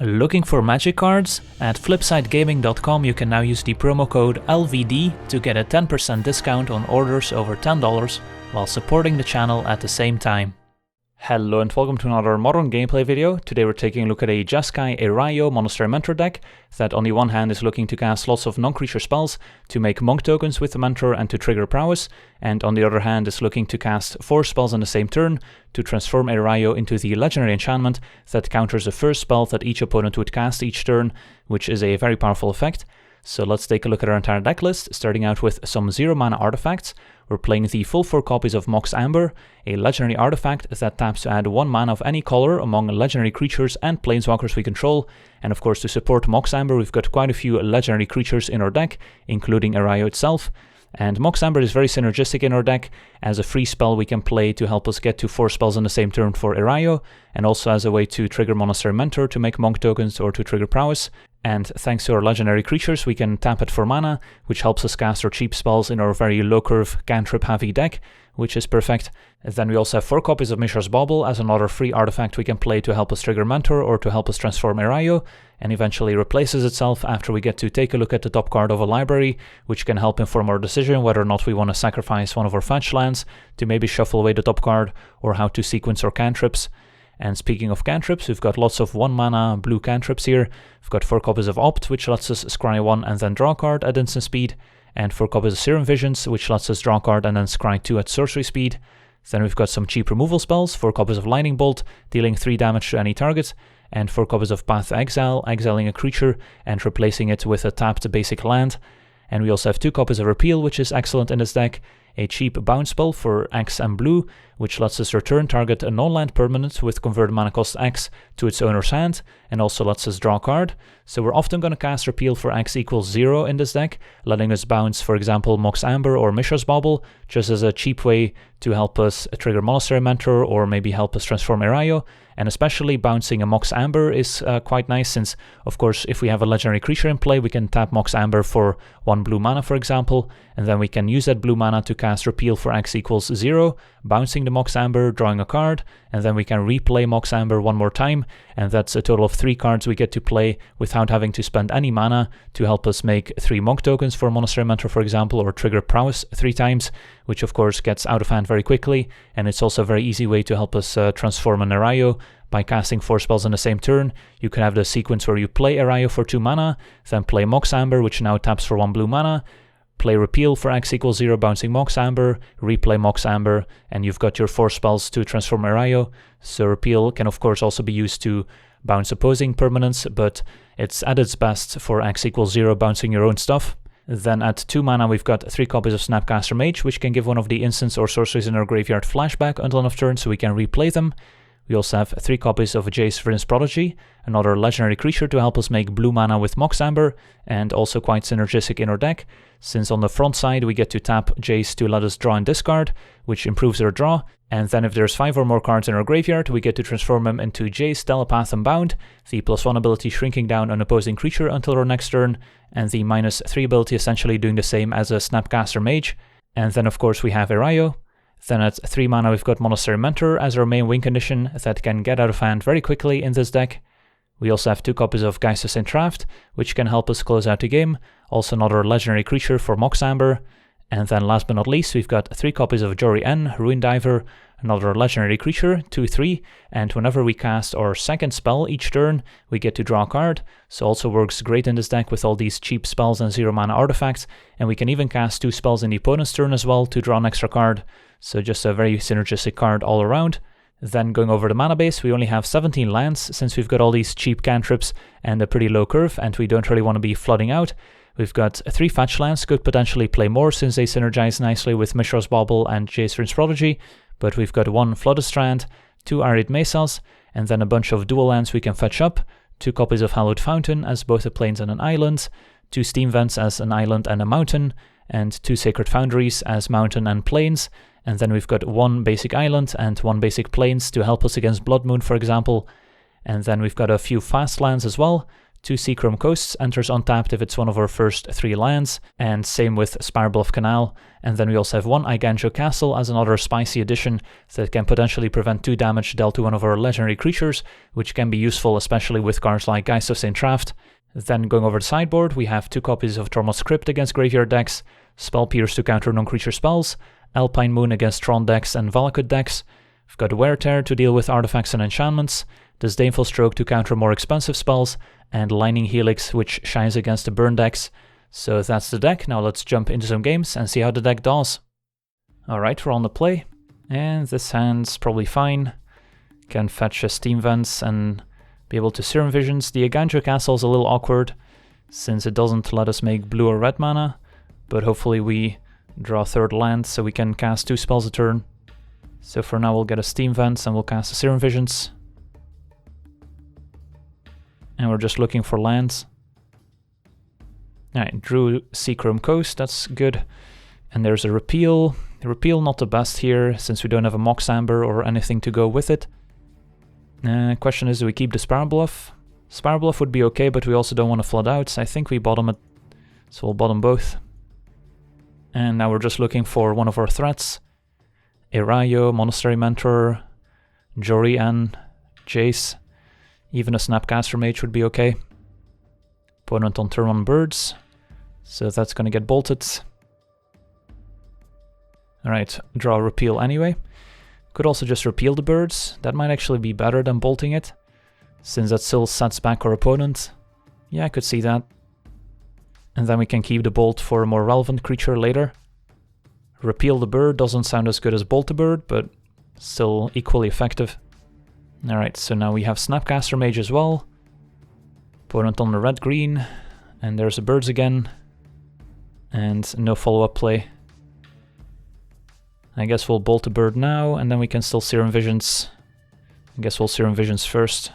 Looking for magic cards? At flipsidegaming.com you can now use the promo code LVD to get a 10% discount on orders over $10 while supporting the channel at the same time. Hello and welcome to another modern gameplay video. Today we're taking a look at a Jeskai Erayo Monastery Mentor deck that on the one hand is looking to cast lots of non-creature spells to make monk tokens with the mentor and to trigger prowess, and on the other hand is looking to cast 4 spells on the same turn to transform Erayo into the legendary enchantment that counters the first spell that each opponent would cast each turn, which is a very powerful effect. So let's take a look at our entire deck list, starting out with some 0 mana artifacts. We're playing the full 4 copies of Mox Amber, a legendary artifact that taps to add 1 mana of any color among legendary creatures and planeswalkers we control. And of course, to support Mox Amber, we've got quite a few legendary creatures in our deck, including Erayo itself. And Mox Amber is very synergistic in our deck as a free spell we can play to help us get to 4 spells on the same turn for Erayo, and also as a way to trigger Monastery Mentor to make monk tokens or to trigger prowess. And thanks to our legendary creatures, we can tap it for mana, which helps us cast our cheap spells in our very low-curve, cantrip-heavy deck, which is perfect. And then we also have 4 copies of Mishra's Bauble as another free artifact we can play to help us trigger Mentor or to help us transform Erayo, and eventually replaces itself after we get to take a look at the top card of a library, which can help inform our decision whether or not we want to sacrifice one of our fetch lands to maybe shuffle away the top card, or how to sequence our cantrips. And speaking of cantrips, we've got lots of 1 mana blue cantrips here. We've got 4 copies of Opt, which lets us scry 1 and then draw a card at instant speed, and 4 copies of Serum Visions, which lets us draw a card and then scry 2 at sorcery speed. Then we've got some cheap removal spells, 4 copies of Lightning Bolt, dealing 3 damage to any target, and 4 copies of Path to Exile, exiling a creature and replacing it with a tapped basic land. And we also have 2 copies of Repeal, which is excellent in this deck, a cheap bounce spell for X and blue, which lets us return target a non-land permanent with converted mana cost X to its owner's hand, and also lets us draw a card. So we're often going to cast Repeal for X equals 0 in this deck, letting us bounce, for example, Mox Amber or Mishra's Bauble, just as a cheap way to help us trigger Monastery Mentor or maybe help us transform Erayo. And especially bouncing a Mox Amber is quite nice, since, of course, if we have a legendary creature in play, we can tap Mox Amber for 1 blue mana, for example, and then we can use that blue mana to cast Repeal for X equals 0, bouncing the Mox Amber, drawing a card, and then we can replay Mox Amber 1 more time, and that's a total of 3 cards we get to play without having to spend any mana to help us make 3 monk tokens for Monastery Mentor, for example, or trigger prowess 3 times, which of course gets out of hand very quickly, and it's also a very easy way to help us transform an Erayo. By casting 4 spells on the same turn, you can have the sequence where you play Erayo for 2 mana, then play Mox Amber, which now taps for 1 blue mana, play Repeal for X equals 0, bouncing Mox Amber, replay Mox Amber, and you've got your 4 spells to transform Erayo. So Repeal can of course also be used to bounce opposing permanents, but it's at its best for X equals 0, bouncing your own stuff. Then at 2 mana we've got 3 copies of Snapcaster Mage, which can give one of the instants or sorceries in our graveyard flashback until end of turn, so we can replay them. We also have 3 copies of Jace Vryn's Prodigy, another legendary creature to help us make blue mana with Mox Amber, and also quite synergistic in our deck, since on the front side we get to tap Jace to let us draw and discard, which improves our draw, and then if there's 5 or more cards in our graveyard, we get to transform them into Jace, Telepath and Bound, the +1 ability shrinking down an opposing creature until our next turn, and the -3 ability essentially doing the same as a Snapcaster Mage. And then of course we have Erayo. Then at 3 mana we've got Monastery Mentor as our main win condition that can get out of hand very quickly in this deck. We also have 2 copies of Geist of Sintraft, which can help us close out the game, also another legendary creature for Mox Amber. And then last but not least, we've got 3 copies of Jori N, Ruin Diver, another legendary creature, 2/3, and whenever we cast our second spell each turn, we get to draw a card, so also works great in this deck with all these cheap spells and 0 mana artifacts, and we can even cast 2 spells in the opponent's turn as well to draw an extra card, so just a very synergistic card all around. Then going over the mana base, we only have 17 lands, since we've got all these cheap cantrips and a pretty low curve, and we don't really want to be flooding out. We've got 3 fetch lands, could potentially play more since they synergize nicely with Mishra's Bauble and Jace Vryn's Prodigy, but we've got 1 Flooded Strand, 2 Arid Mesas, and then a bunch of dual lands we can fetch up, 2 copies of Hallowed Fountain as both a plains and an island, 2 Steam Vents as an island and a mountain, and 2 Sacred Foundries as mountain and plains, and then we've got 1 basic island and 1 basic plains to help us against Blood Moon, for example. And then we've got a few fast lands as well, 2 Seachrome Coasts enters untapped if it's one of our first 3 lands, and same with Spirebluff Canal. And then we also have 1 Eiganjo Castle as another spicy addition that can potentially prevent 2 damage dealt to one of our legendary creatures, which can be useful especially with cards like Geist of St. Traft. Then going over the sideboard, we have 2 copies of Tormod's Crypt against graveyard decks, Spell Pierce to counter non-creature spells, Alpine Moon against Tron decks and Valakut decks. We've got Wear Tear to deal with artifacts and enchantments, Disdainful Stroke to counter more expensive spells, and Lightning Helix, which shines against the burn decks. So that's the deck. Now let's jump into some games and see how the deck does. Alright, we're on the play, and this hand's probably fine. Can fetch a Steam Vents and be able to Serum Visions. The Eiganjo Castle is a little awkward, since it doesn't let us make blue or red mana, but hopefully we draw a 3rd land so we can cast 2 spells a turn. So for now we'll get a Steam Vents and we'll cast a Serum Visions. And we're just looking for lands. Alright, drew Seachrome Coast, that's good. And there's a Repeal. The Repeal not the best here, since we don't have a Mox Amber or anything to go with it. Question is, do we keep the Spirebluff? Spirebluff would be okay, but we also don't want to flood out, so I think we bottom it. So we'll bottom both. And now we're just looking for one of our threats. Erayo, Monastery Mentor, Jori and Jace. Even a Snapcaster Mage would be okay. Opponent on turn 1 birds, so that's gonna get bolted. Alright, draw a Repeal anyway. Could also just repeal the birds. That might actually be better than bolting it, since that still sets back our opponent. Yeah, I could see that. And then we can keep the bolt for a more relevant creature later. Repeal the bird doesn't sound as good as bolt the bird, but still equally effective. Alright, so now we have Snapcaster Mage as well. Opponent on the red-green, and there's the birds again. And no follow-up play. I guess we'll bolt the bird now, and then we can still Serum Visions. I guess we'll Serum Visions first.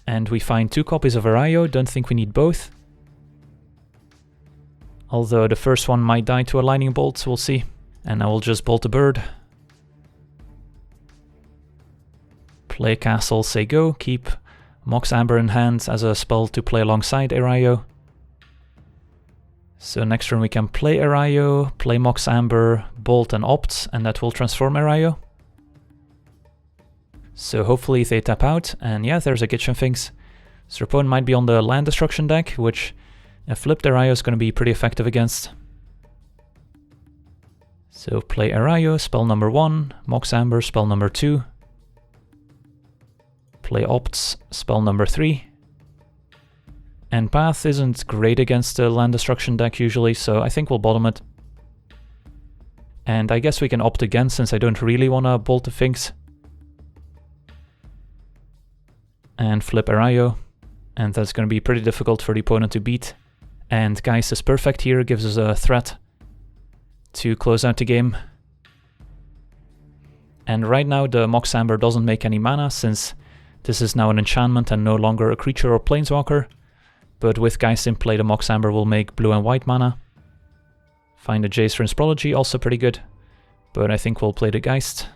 And we find 2 copies of Erayo, don't think we need both. Although the first one might die to a lightning bolt, we'll see. And now we'll just bolt the bird. Play castle, say go, keep Mox Amber in hand as a spell to play alongside Erayo. So next turn we can play Erayo, play Mox Amber, bolt and opt, and that will transform Erayo. So hopefully they tap out, and yeah, there's a Kitchen Finks. So your opponent might be on the land destruction deck, which a flipped Erayo is going to be pretty effective against. So play Erayo, spell number 1, Mox Amber, spell number 2. Play Opts, spell number 3. And Path isn't great against the land destruction deck usually, so I think we'll bottom it. And I guess we can opt again, since I don't really want to bolt the Finks. And flip Erayo, and that's going to be pretty difficult for the opponent to beat. And Geist is perfect here, gives us a threat to close out the game. And right now the Mox Amber doesn't make any mana, since this is now an enchantment and no longer a creature or planeswalker. But with Geist in play, the Mox Amber will make blue and white mana. Find a Jace for Insprology, also pretty good. But I think we'll play the Geist.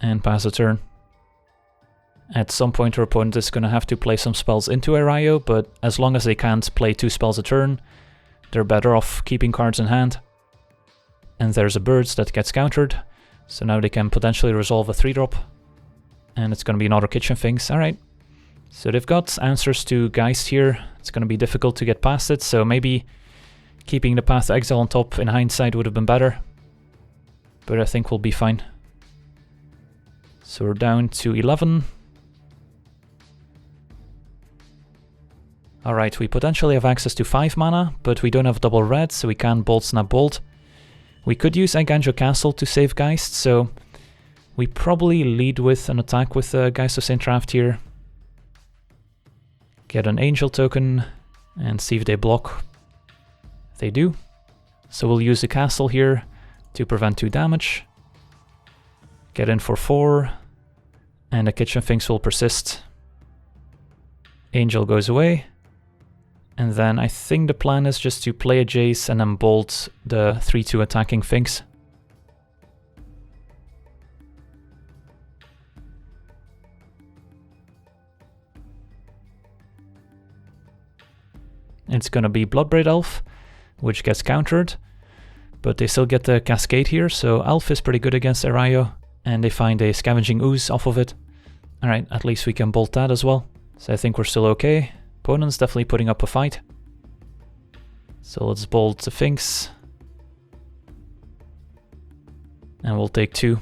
And pass the turn. At some point our opponent is going to have to play some spells into Erayo, but as long as they can't play 2 spells a turn, they're better off keeping cards in hand. And there's a birds that gets countered, so now they can potentially resolve a 3-drop. And it's going to be another Kitchen Finks, alright. So they've got answers to Geist here. It's going to be difficult to get past it, so maybe keeping the Path to Exile on top in hindsight would have been better. But I think we'll be fine. So we're down to 11. Alright, we potentially have access to 5 mana, but we don't have double red, so we can't bolt, snap, bolt. We could use Eiganjo Castle to save Geist, so we probably lead with an attack with Geist of St. Traft here. Get an Angel token and see if they block. They do. So we'll use the castle here to prevent 2 damage. Get in for 4, and the Kitchen Finks will persist. Angel goes away. And then I think the plan is just to play a Jace and then bolt the 3-2 attacking Finks. It's gonna be Bloodbraid Elf, which gets countered, but they still get the Cascade here, so Elf is pretty good against Erayo, and they find a Scavenging Ooze off of it. Alright, at least we can bolt that as well. So I think we're still okay. Opponent's definitely putting up a fight. So let's bolt the Sphinx. And we'll take 2.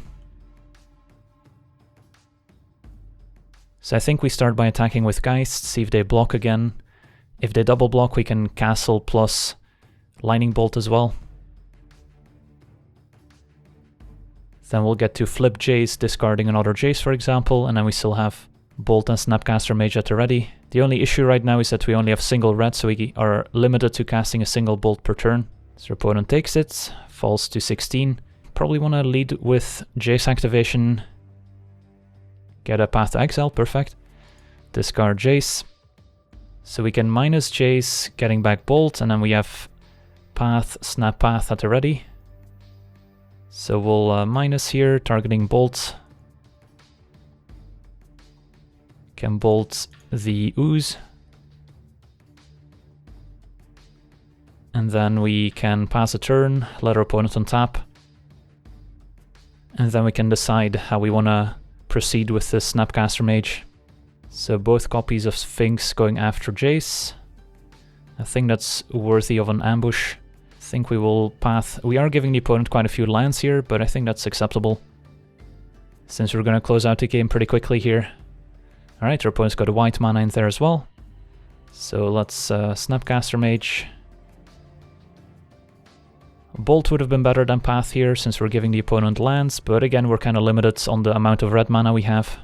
So I think we start by attacking with Geist, see if they block again. If they double block, we can Castle plus Lightning Bolt as well. Then we'll get to flip Jace, discarding another Jace, for example, and then we still have Bolt and Snapcaster Mage at the ready. The only issue right now is that we only have single red, so we are limited to casting a single Bolt per turn. So our opponent takes it, falls to 16. Probably want to lead with Jace activation. Get a Path to Exile, perfect. Discard Jace. So we can minus Jace, getting back Bolt, and then we have Path, Snap Path at the ready. So we'll minus here, targeting Bolt. Can bolt the Ooze. And then we can pass a turn, let our opponent untap. And then we can decide how we want to proceed with the Snapcaster Mage. So both copies of Sphinx going after Jace. I think that's worthy of an ambush. I think we will path. We are giving the opponent quite a few lands here, but I think that's acceptable, since we're going to close out the game pretty quickly here. Alright, our opponent's got a white mana in there as well. So let's Snapcaster Mage. Bolt would have been better than Path here, since we're giving the opponent lands, but again, we're kind of limited on the amount of red mana we have.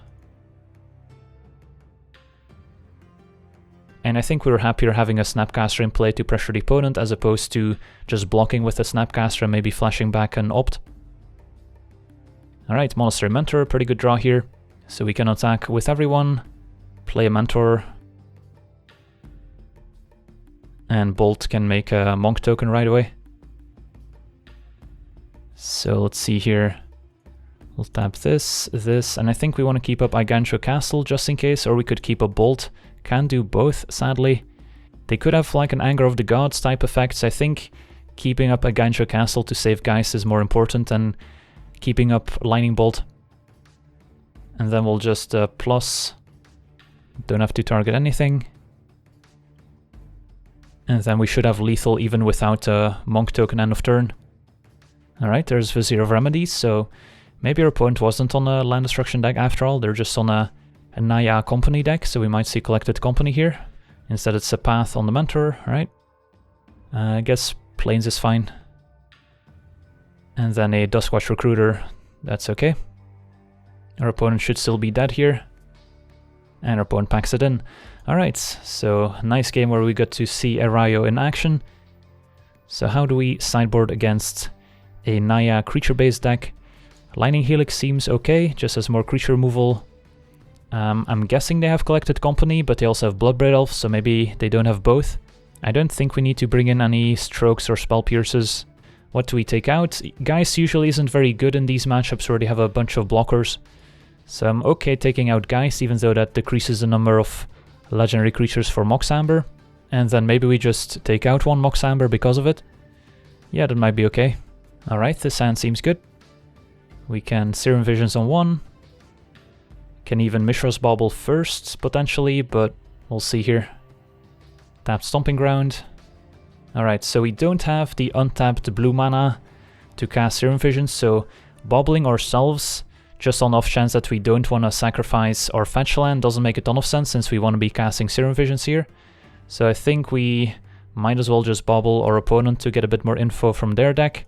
And I think we were happier having a Snapcaster in play to pressure the opponent, as opposed to just blocking with the Snapcaster and maybe flashing back an Opt. Alright, Monastery Mentor, pretty good draw here. So we can attack with everyone, play a Mentor, and Bolt can make a Monk token right away. So let's see here. We'll tap this, and I think we want to keep up Igantia Castle just in case, or we could keep up Bolt. Can't do both, sadly. They could have like an Anger of the Gods type effects. I think keeping up Igantia Castle to save Geist is more important than keeping up Lightning Bolt. And then we'll just plus. Don't have to target anything. And then we should have lethal even without a Monk token end of turn. Alright, there's Vizier of Remedies, so maybe our opponent wasn't on a land destruction deck after all, they're just on a Naya Company deck, so we might see Collected Company here. Instead it's a Path on the Mentor, right? I guess Plains is fine. And then a Duskwatch Recruiter, that's okay. Our opponent should still be dead here. And our opponent packs it in. Alright, so nice game where we got to see Erayo in action. So how do we sideboard against a Naya creature-based deck? Lightning Helix seems okay, just as more creature removal. I'm guessing they have Collected Company, but they also have Bloodbraid Elf, so maybe they don't have both. I don't think we need to bring in any Strokes or Spell Pierces. What do we take out? Geist usually isn't very good in these matchups where they have a bunch of blockers. So I'm okay taking out Geist, even though that decreases the number of legendary creatures for Moxamber. And then maybe we just take out one Moxamber because of it. Yeah, that might be okay. Alright, this hand seems good. We can Serum Visions on one. Can even Mishra's Bauble first, potentially, but we'll see here. Tap Stomping Ground. Alright, so we don't have the untapped blue mana to cast Serum Visions, so bobbling ourselves just on off chance that we don't want to sacrifice our fetch land doesn't make a ton of sense, since we want to be casting Serum Visions here. So I think we might as well just bobble our opponent to get a bit more info from their deck.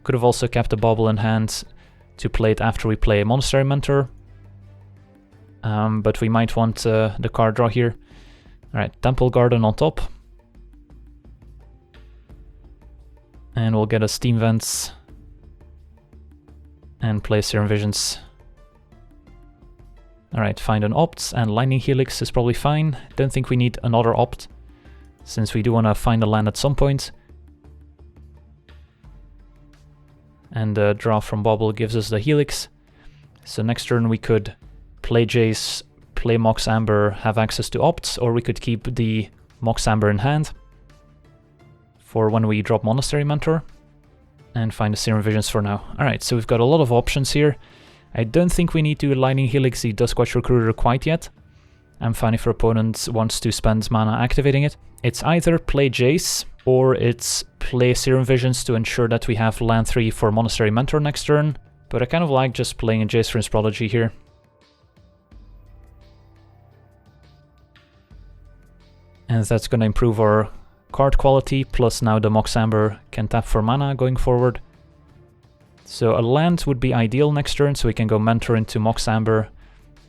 Could have also kept the bobble in hand to play it after we play a Monastery Mentor. But we might want the card draw here. Alright, Temple Garden on top. And we'll get a Steam Vents. And play Serum Visions. Alright, find an Opt, and Lightning Helix is probably fine. Don't think we need another Opt, since we do want to find a land at some point. And the draw from Bobble gives us the Helix. So next turn we could play Jace, play Mox Amber, have access to opts, or we could keep the Mox Amber in hand for when we drop Monastery Mentor, and find the Serum Visions for now. Alright, so we've got a lot of options here. I don't think we need to Lightning Helix the Duskwatch Recruiter quite yet. I'm fine if our opponent wants to spend mana activating it. It's either play Jace, or it's play Serum Visions to ensure that we have land 3 for Monastery Mentor next turn, but I kind of like just playing a Jace for his Prodigy here. And that's going to improve our card quality, plus now the Mox Amber can tap for mana going forward. So a land would be ideal next turn, so we can go Mentor into Mox Amber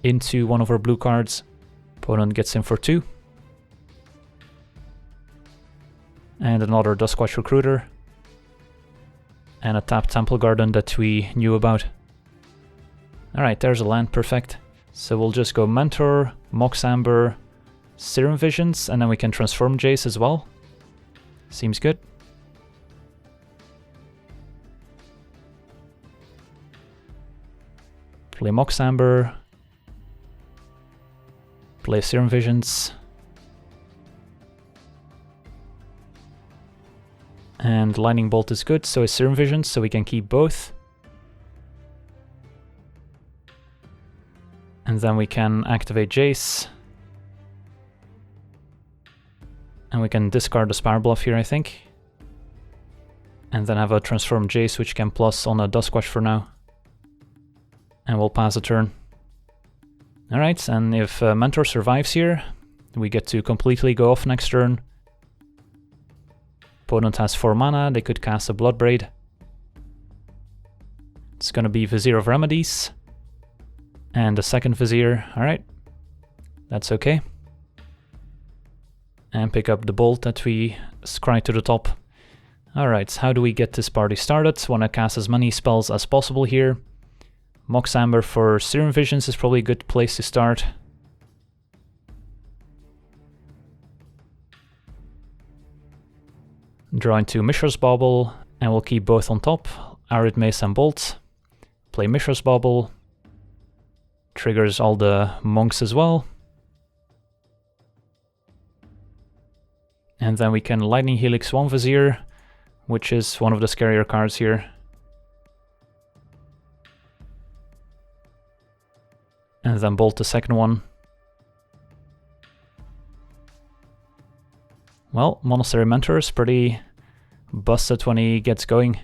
into one of our blue cards. Opponent gets in for 2. And another Duskwatch Recruiter. And a tapped Temple Garden that we knew about. Alright, there's a land, perfect. So we'll just go Mentor, Mox Amber, Serum Visions, and then we can transform Jace as well. Seems good. Play Mox Amber. Play Serum Visions. And Lightning Bolt is good, so is Serum Visions, so we can keep both. And then we can activate Jace. And we can discard the Spire Bluff here, I think. And then have a Transform Jace, which can plus on a Duskwatch for now. And we'll pass a turn. Alright, and if Mentor survives here, we get to completely go off next turn. Opponent has 4 mana, they could cast a Bloodbraid. It's gonna be Vizier of Remedies. And a second Vizier, alright. That's okay. And pick up the Bolt that we scry to the top. Alright, how do we get this party started? Want to cast as many spells as possible here. Mox Amber for Serum Visions is probably a good place to start. Draw into Mishra's Bauble, and we'll keep both on top. Arid Mace and Bolt. Play Mishra's Bauble. Triggers all the monks as well. And then we can Lightning Helix 1 Vizier, which is one of the scarier cards here. And then Bolt the second one. Well, Monastery Mentor is pretty busted when he gets going.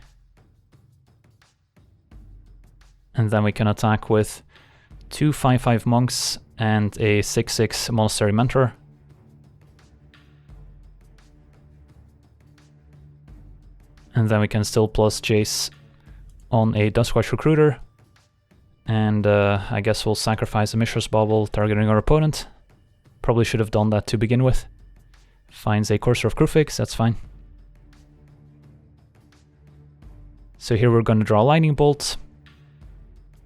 And then we can attack with 2 5/5 monks and a 6/6 Monastery Mentor. And then we can still plus Jace on a Duskwatch Recruiter. And I guess we'll sacrifice a Mishra's Bauble targeting our opponent. Probably should have done that to begin with. Finds a Courser of Krufix, that's fine. So here we're going to draw Lightning Bolt.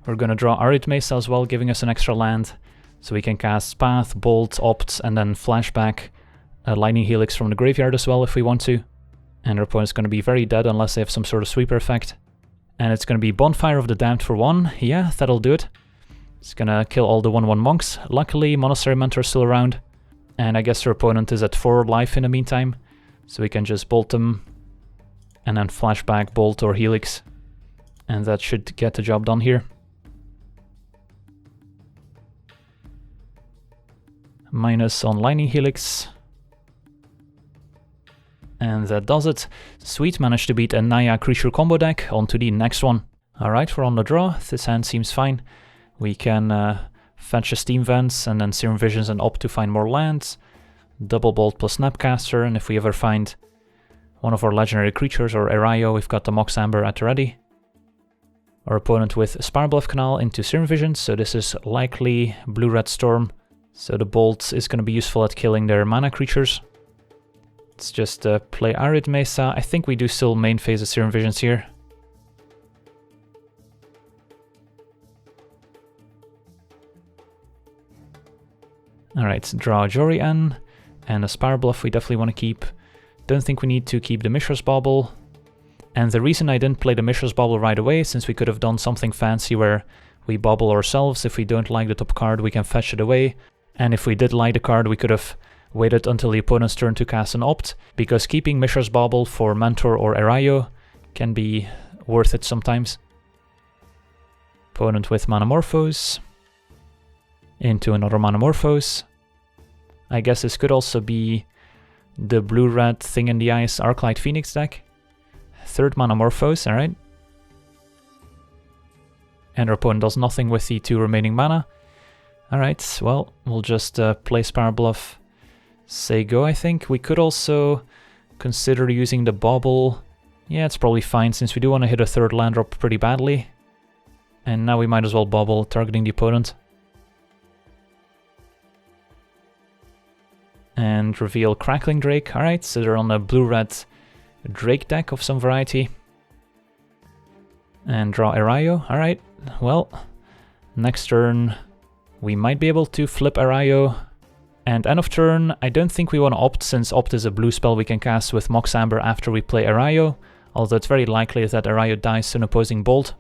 We're going to draw Arid Mesa as well, giving us an extra land. So we can cast Path, Bolt, Opt, and then flashback a Lightning Helix from the graveyard as well if we want to. And our opponent's going to be very dead unless they have some sort of sweeper effect. And it's going to be Bonfire of the Damned for 1. Yeah, that'll do it. It's going to kill all the 1/1 monks. Luckily, Monastery Mentor is still around. And I guess our opponent is at 4 life in the meantime. So we can just bolt them. And then flashback, Bolt, or Helix. And that should get the job done here. Minus on Lightning Helix. And that does it. Sweet, managed to beat a Naya creature combo deck. On to the next one. Alright, we're on the draw. This hand seems fine. We can fetch a Steam Vents and then Serum Visions and Opt to find more lands. Double Bolt plus Snapcaster, and if we ever find one of our legendary creatures or Erayo, we've got the Mox Amber at the ready. Our opponent with Spirebluff Canal into Serum Visions, so this is likely Blue-Red Storm. So the Bolt is going to be useful at killing their mana creatures. Let's just play Arid Mesa. I think we do still main phase of Serum Visions here. Alright, draw Jori and a Spirebluff we definitely want to keep. Don't think we need to keep the Mishra's Bauble. And the reason I didn't play the Mishra's Bauble right away, since we could have done something fancy where we bobble ourselves. If we don't like the top card, we can fetch it away. And if we did light a card, we could have waited until the opponent's turn to cast an opt, because keeping Mishra's Bauble for Mentor or Erayo can be worth it sometimes. Opponent with Manamorphose. Into another Manamorphose. I guess this could also be the blue-red Thing in the Ice Arclight Phoenix deck. Third Manamorphose, alright. And our opponent does nothing with the 2 remaining mana. Alright, well, we'll just play Spire Bluff, say go, I think. We could also consider using the Bauble. Yeah, it's probably fine, since we do want to hit a 3rd land drop pretty badly. And now we might as well Bauble, targeting the opponent. And reveal Crackling Drake. Alright, so they're on a blue-red Drake deck of some variety. And draw Erayo. Alright, well, next turn we might be able to flip Erayo. And end of turn, I don't think we want to opt, since opt is a blue spell we can cast with Mox Amber after we play Erayo. Although it's very likely that Erayo dies to an opposing bolt.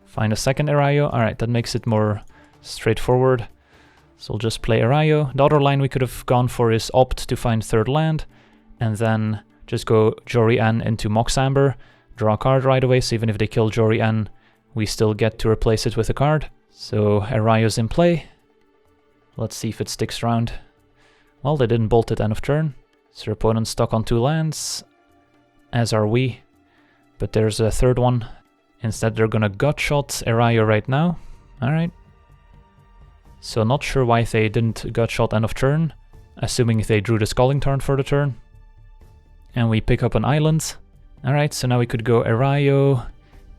Find a second Erayo. Alright, that makes it more straightforward. So we'll just play Erayo. The other line we could have gone for is opt to find 3rd land, and then just go Jori N into Mox Amber, draw a card right away, so even if they kill Jori N, we still get to replace it with a card. So Erayo's in play. Let's see if it sticks around. Well, they didn't bolt at end of turn, so their opponent's stuck on 2 lands, as are we. But there's a 3rd one. Instead they're gonna Gutshot Erayo right now. Alright. So not sure why they didn't Gutshot end of turn, assuming they drew the Scalding Tarn for the turn. And we pick up an island. Alright, so now we could go Erayo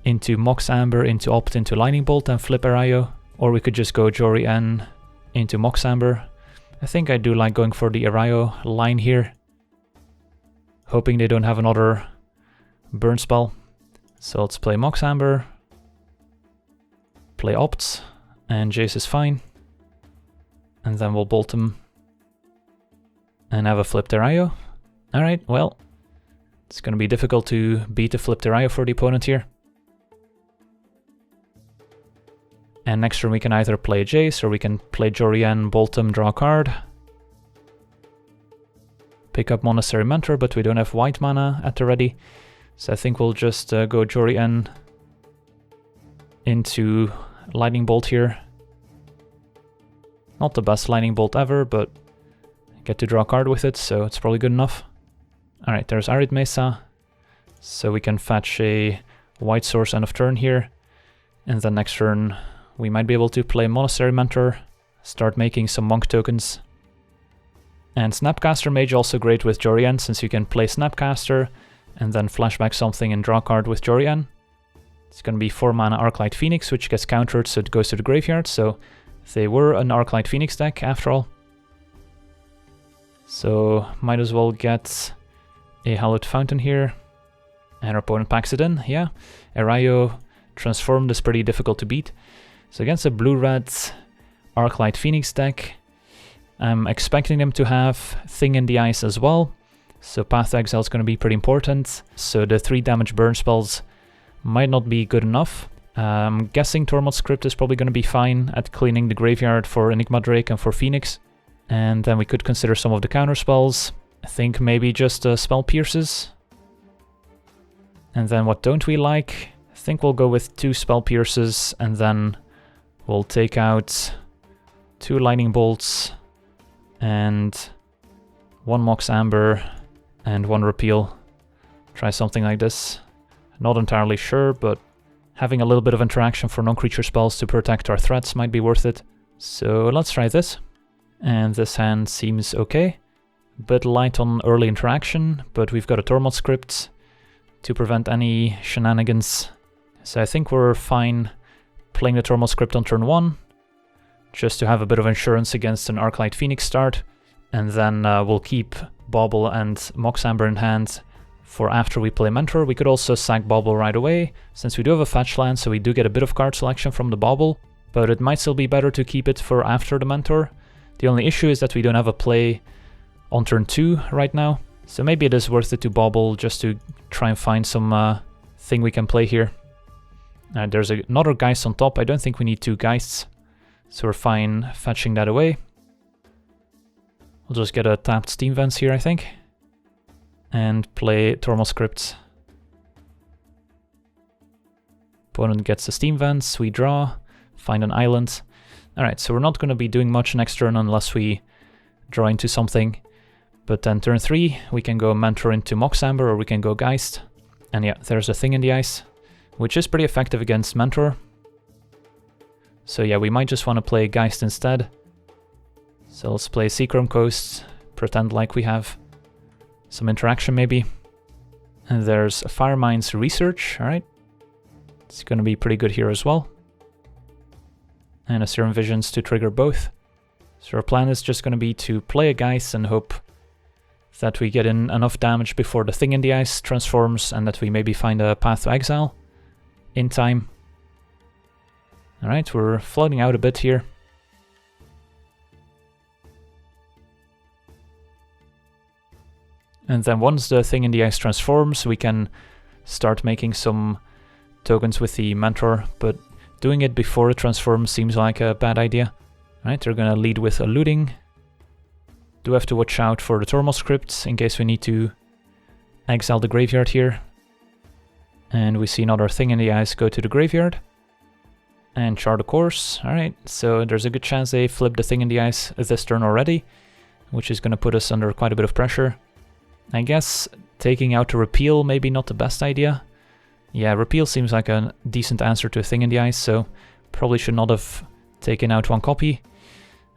into Mox Amber, into opt, into Lightning Bolt, and flip Erayo. Or we could just go Jori N into Mox Amber. I think I do like going for the Erayo line here, hoping they don't have another burn spell. So let's play Mox Amber, play opt, and Jace is fine. And then we'll bolt him and have a flipped Erayo. Alright, well, it's going to be difficult to beat a flipped Erayo for the opponent here. And next turn we can either play Jace, or we can play Jori N, bolt him, draw a card. Pick up Monastery Mentor, but we don't have white mana at the ready. So I think we'll just go Jori N into Lightning Bolt here. Not the best Lightning Bolt ever, but I get to draw a card with it, so it's probably good enough. Alright, there's Arid Mesa, so we can fetch a white source end of turn here. And then next turn we might be able to play Monastery Mentor, start making some monk tokens. And Snapcaster Mage also great with Jori N, since you can play Snapcaster and then flashback something and draw a card with Jori N. It's going to be 4 mana Arclight Phoenix, which gets countered, so it goes to the graveyard, so they were an Arclight Phoenix deck after all. So might as well get a Hallowed Fountain here. And our opponent packs it in, yeah. Erayo transformed is pretty difficult to beat. So against a blue-red Arclight Phoenix deck, I'm expecting them to have Thing in the Ice as well. So Path to Exile is going to be pretty important. So the 3 damage burn spells might not be good enough. I'm guessing Tormod's Script is probably going to be fine at cleaning the graveyard for Enigma Drake and for Phoenix. And then we could consider some of the counter spells. I think maybe just Spell Pierces. And then what don't we like? I think we'll go with 2 Spell Pierces, and then we'll take out 2 Lightning Bolts and 1 Mox Amber and 1 Repeal. Try something like this. Not entirely sure, but having a little bit of interaction for non-creature spells to protect our threats might be worth it. So let's try this. And this hand seems okay. Bit light on early interaction, but we've got a Tormod Script to prevent any shenanigans. So I think we're fine playing the Tormod Script on turn 1, just to have a bit of insurance against an Arclight Phoenix start, and then we'll keep Bauble and Mox Amber in hand for after we play Mentor. We could also sack Bauble right away, since we do have a fetch land, so we do get a bit of card selection from the Bauble, but it might still be better to keep it for after the Mentor. The only issue is that we don't have a play on turn 2 right now, so maybe it is worth it to Bauble just to try and find some thing we can play here. There's another Geist on top. I don't think we need 2 Geists, so we're fine fetching that away. We'll just get a tapped Steam Vents here, I think. And play Thermal Scripts. Opponent gets the Steam Vents, we draw, find an island. Alright, so we're not going to be doing much next turn unless we draw into something. But then turn 3, we can go Mentor into Mox Amber, or we can go Geist. And yeah, there's a Thing in the Ice, which is pretty effective against Mentor. So yeah, we might just want to play Geist instead. So let's play Seachrome Coast, pretend like we have some interaction maybe. And there's a Firemine's Research, alright. It's going to be pretty good here as well. And a Serum Visions to trigger both. So our plan is just going to be to play a Geist and hope that we get in enough damage before the Thing in the Ice transforms and that we maybe find a Path to Exile in time. Alright, we're floating out a bit here. And then once the Thing in the Ice transforms, we can start making some tokens with the Mentor, but doing it before it transforms seems like a bad idea. Right, they're gonna lead with a looting. Do have to watch out for the Thermal Scripts in case we need to exile the graveyard here. And we see another Thing in the Ice go to the graveyard. And chart a course. Alright, so there's a good chance they flip the Thing in the Ice this turn already, which is gonna put us under quite a bit of pressure. I guess taking out a Repeal maybe not the best idea. Yeah, Repeal seems like a decent answer to a Thing in the Ice, so probably should not have taken out one copy.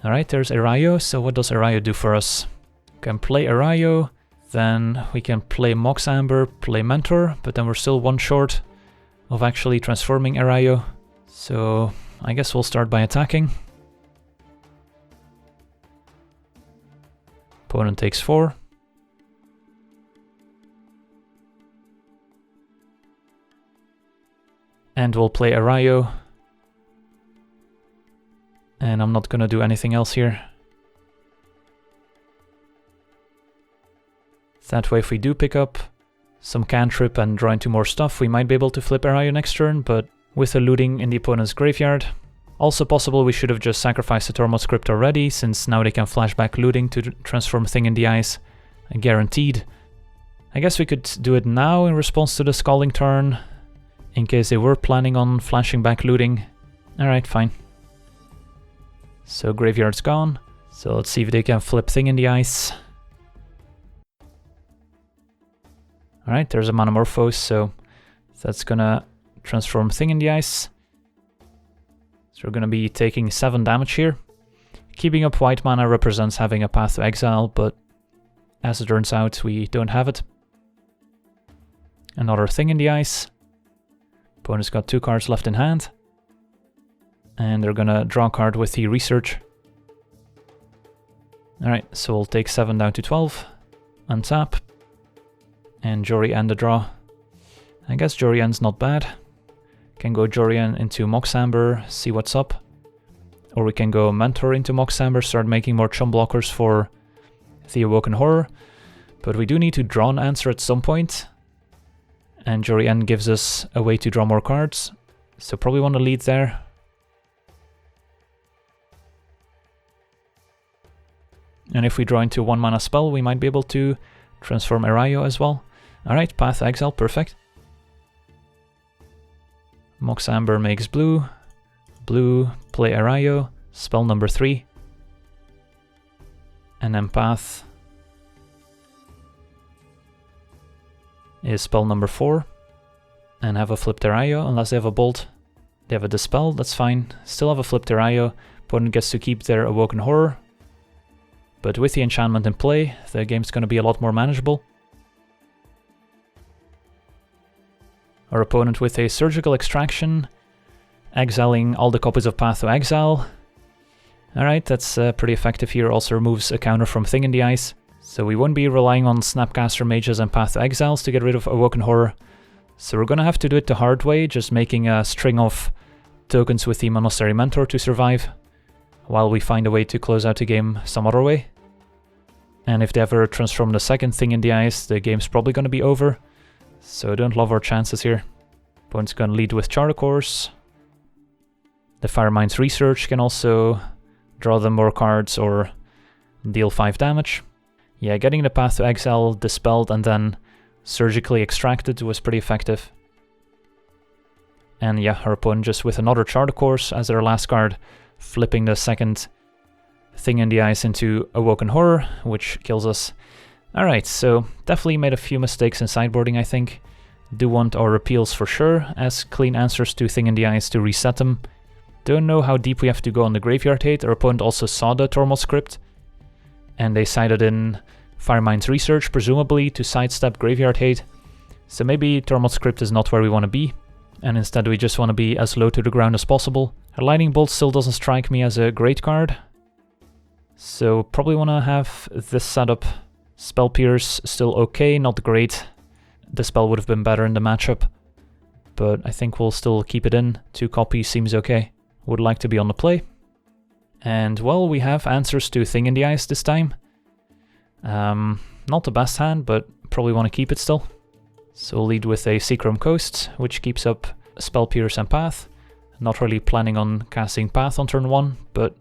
Alright, there's Erayo, so what does Erayo do for us? We can play Erayo, then we can play Mox Amber, play Mentor, but then we're still one short of actually transforming Erayo. So I guess we'll start by attacking. Opponent takes 4. And we'll play Erayo. And I'm not gonna do anything else here. That way if we do pick up some cantrip and draw into more stuff, we might be able to flip Erayo next turn, but with the looting in the opponent's graveyard. Also possible we should have just sacrificed the Thermal Script already, since now they can flashback looting to transform Thing in the Ice. Guaranteed. I guess we could do it now in response to the Scalding turn, in case they were planning on flashing back looting. Alright, fine. So graveyard's gone. So let's see if they can flip Thing in the Ice. Alright, there's a Manamorphose, so that's gonna transform Thing in the Ice. So we're gonna be taking 7 damage here. Keeping up white mana represents having a Path to Exile, but as it turns out, we don't have it. Another Thing in the Ice. Opponent's got 2 cards left in hand. And they're gonna draw a card with the Research. Alright, so we'll take 7 down to 12. Untap. And Jori end the draw. I guess Jori end's not bad. Can go Jori end into Mox Amber, see what's up. Or we can go Mentor into Mox Amber, start making more chum blockers for the Awoken Horror. But we do need to draw an answer at some point. And Jori end gives us a way to draw more cards. So probably want to lead there. And if we draw into 1 mana spell, we might be able to transform Erayo as well. Alright, Path to Exile, perfect. Mox Amber makes blue. Blue, play Erayo, spell number 3. And then Path is spell number 4. And have a flipped Erayo, unless they have a bolt. They have a Dispel, that's fine. Still have a flipped Erayo. Opponent gets to keep their Awoken Horror. But with the enchantment in play, the game's going to be a lot more manageable. Our opponent with a Surgical Extraction, exiling all the copies of Path to Exile. Alright, that's pretty effective here, also removes a counter from Thing in the Ice. So we won't be relying on Snapcaster Mages and Path to Exiles to get rid of Awoken Horror. So we're gonna have to do it the hard way, just making a string of tokens with the Monastery Mentor to survive, while we find a way to close out the game some other way. And if they ever transform the second Thing in the Ice, the game's probably gonna be over. So don't love our chances here. Opponent's gonna lead with Chart a Course. The Firemine's Research can also draw them more cards or deal 5 damage. Yeah, getting the Path to Exile dispelled and then surgically extracted was pretty effective. And yeah, her opponent just with another Charter Course as their last card, flipping the second Thing in the Ice into Awoken Horror, which kills us. Alright, so definitely made a few mistakes in sideboarding, I think. Do want our repeals for sure, as clean answers to Thing in the Ice to reset them. Don't know how deep we have to go on the Graveyard Hate. Our opponent also saw the Tormod script, and they cited in Firemind's Research, presumably, to sidestep Graveyard Hate. So maybe Tormod script is not where we want to be, and instead we just want to be as low to the ground as possible. A Lightning Bolt still doesn't strike me as a great card, so probably want to have this setup. Spell Pierce still okay, not great. The spell would have been better in the matchup, but I think we'll still keep it in. 2 copies seems okay. Would like to be on the play. And well, we have answers to Thing in the Ice this time. Not the best hand, but probably want to keep it still. So we'll lead with a Seachrome Coast, which keeps up Spell Pierce and Path. Not really planning on casting Path on turn 1, but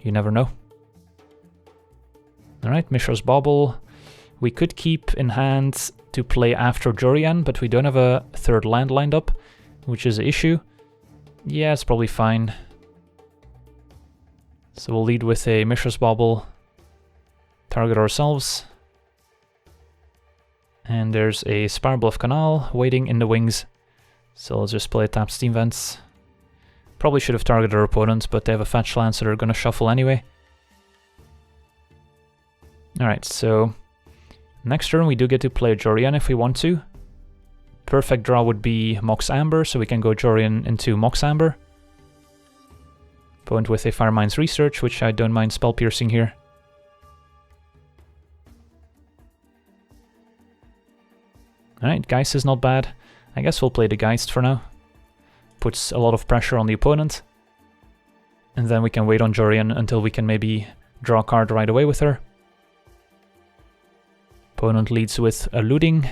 you never know. Alright, Mishra's Bauble. We could keep in hand to play after Jori, but we don't have a 3rd land lined up, which is an issue. Yeah, it's probably fine. So we'll lead with a Mishra's Bauble, target ourselves. And there's a Spirebluff Canal waiting in the wings. So let's just play tap Steam Vents. Probably should have targeted our opponents, but they have a fetch land, so they're gonna shuffle anyway. Alright, so next turn we do get to play Jori if we want to. Perfect draw would be Mox Amber, so we can go Jori into Mox Amber. Opponent with a Firemind's Research, which I don't mind spell piercing here. Alright, Geist is not bad. I guess we'll play the Geist for now. Puts a lot of pressure on the opponent. And then we can wait on Jori until we can maybe draw a card right away with her. Opponent leads with a Looting.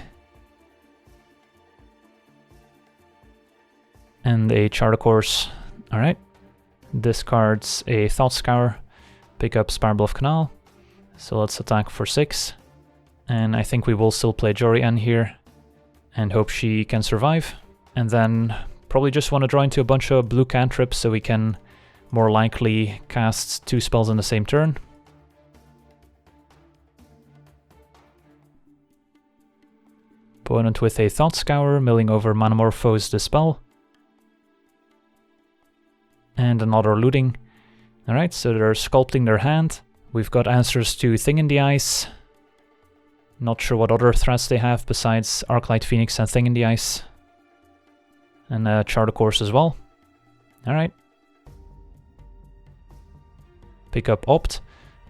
And a Charter Course. Alright. Discards a Thought Scour. Pick up Spirebluff Canal. So let's attack for 6. And I think we will still play Jori here. And hope she can survive. And then probably just want to draw into a bunch of blue cantrips so we can more likely cast 2 spells in the same turn. Opponent with a Thought Scour, milling over Manamorphose the spell. And another Looting. Alright, so they're sculpting their hand. We've got answers to Thing in the Ice. Not sure what other threats they have besides Arclight Phoenix and Thing in the Ice. And a Charter Course as well. Alright. Pick up Opt.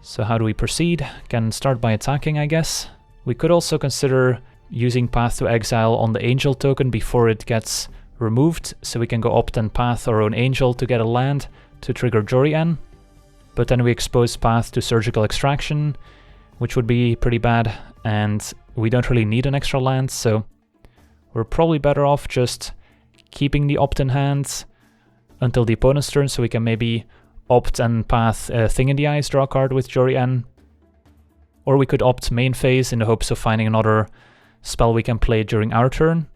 So how do we proceed? Can start by attacking, I guess. We could also consider using Path to Exile on the Angel token before it gets removed, so we can go Opt and Path our own Angel to get a land to trigger Jori. But then we expose Path to Surgical Extraction, which would be pretty bad, and we don't really need an extra land, so we're probably better off just keeping the Opt in hand until the opponent's turn, so we can maybe Opt and Path Thing in the Ice, draw a card with Jori. Or we could Opt main phase in the hopes of finding another spell we can play during our turn.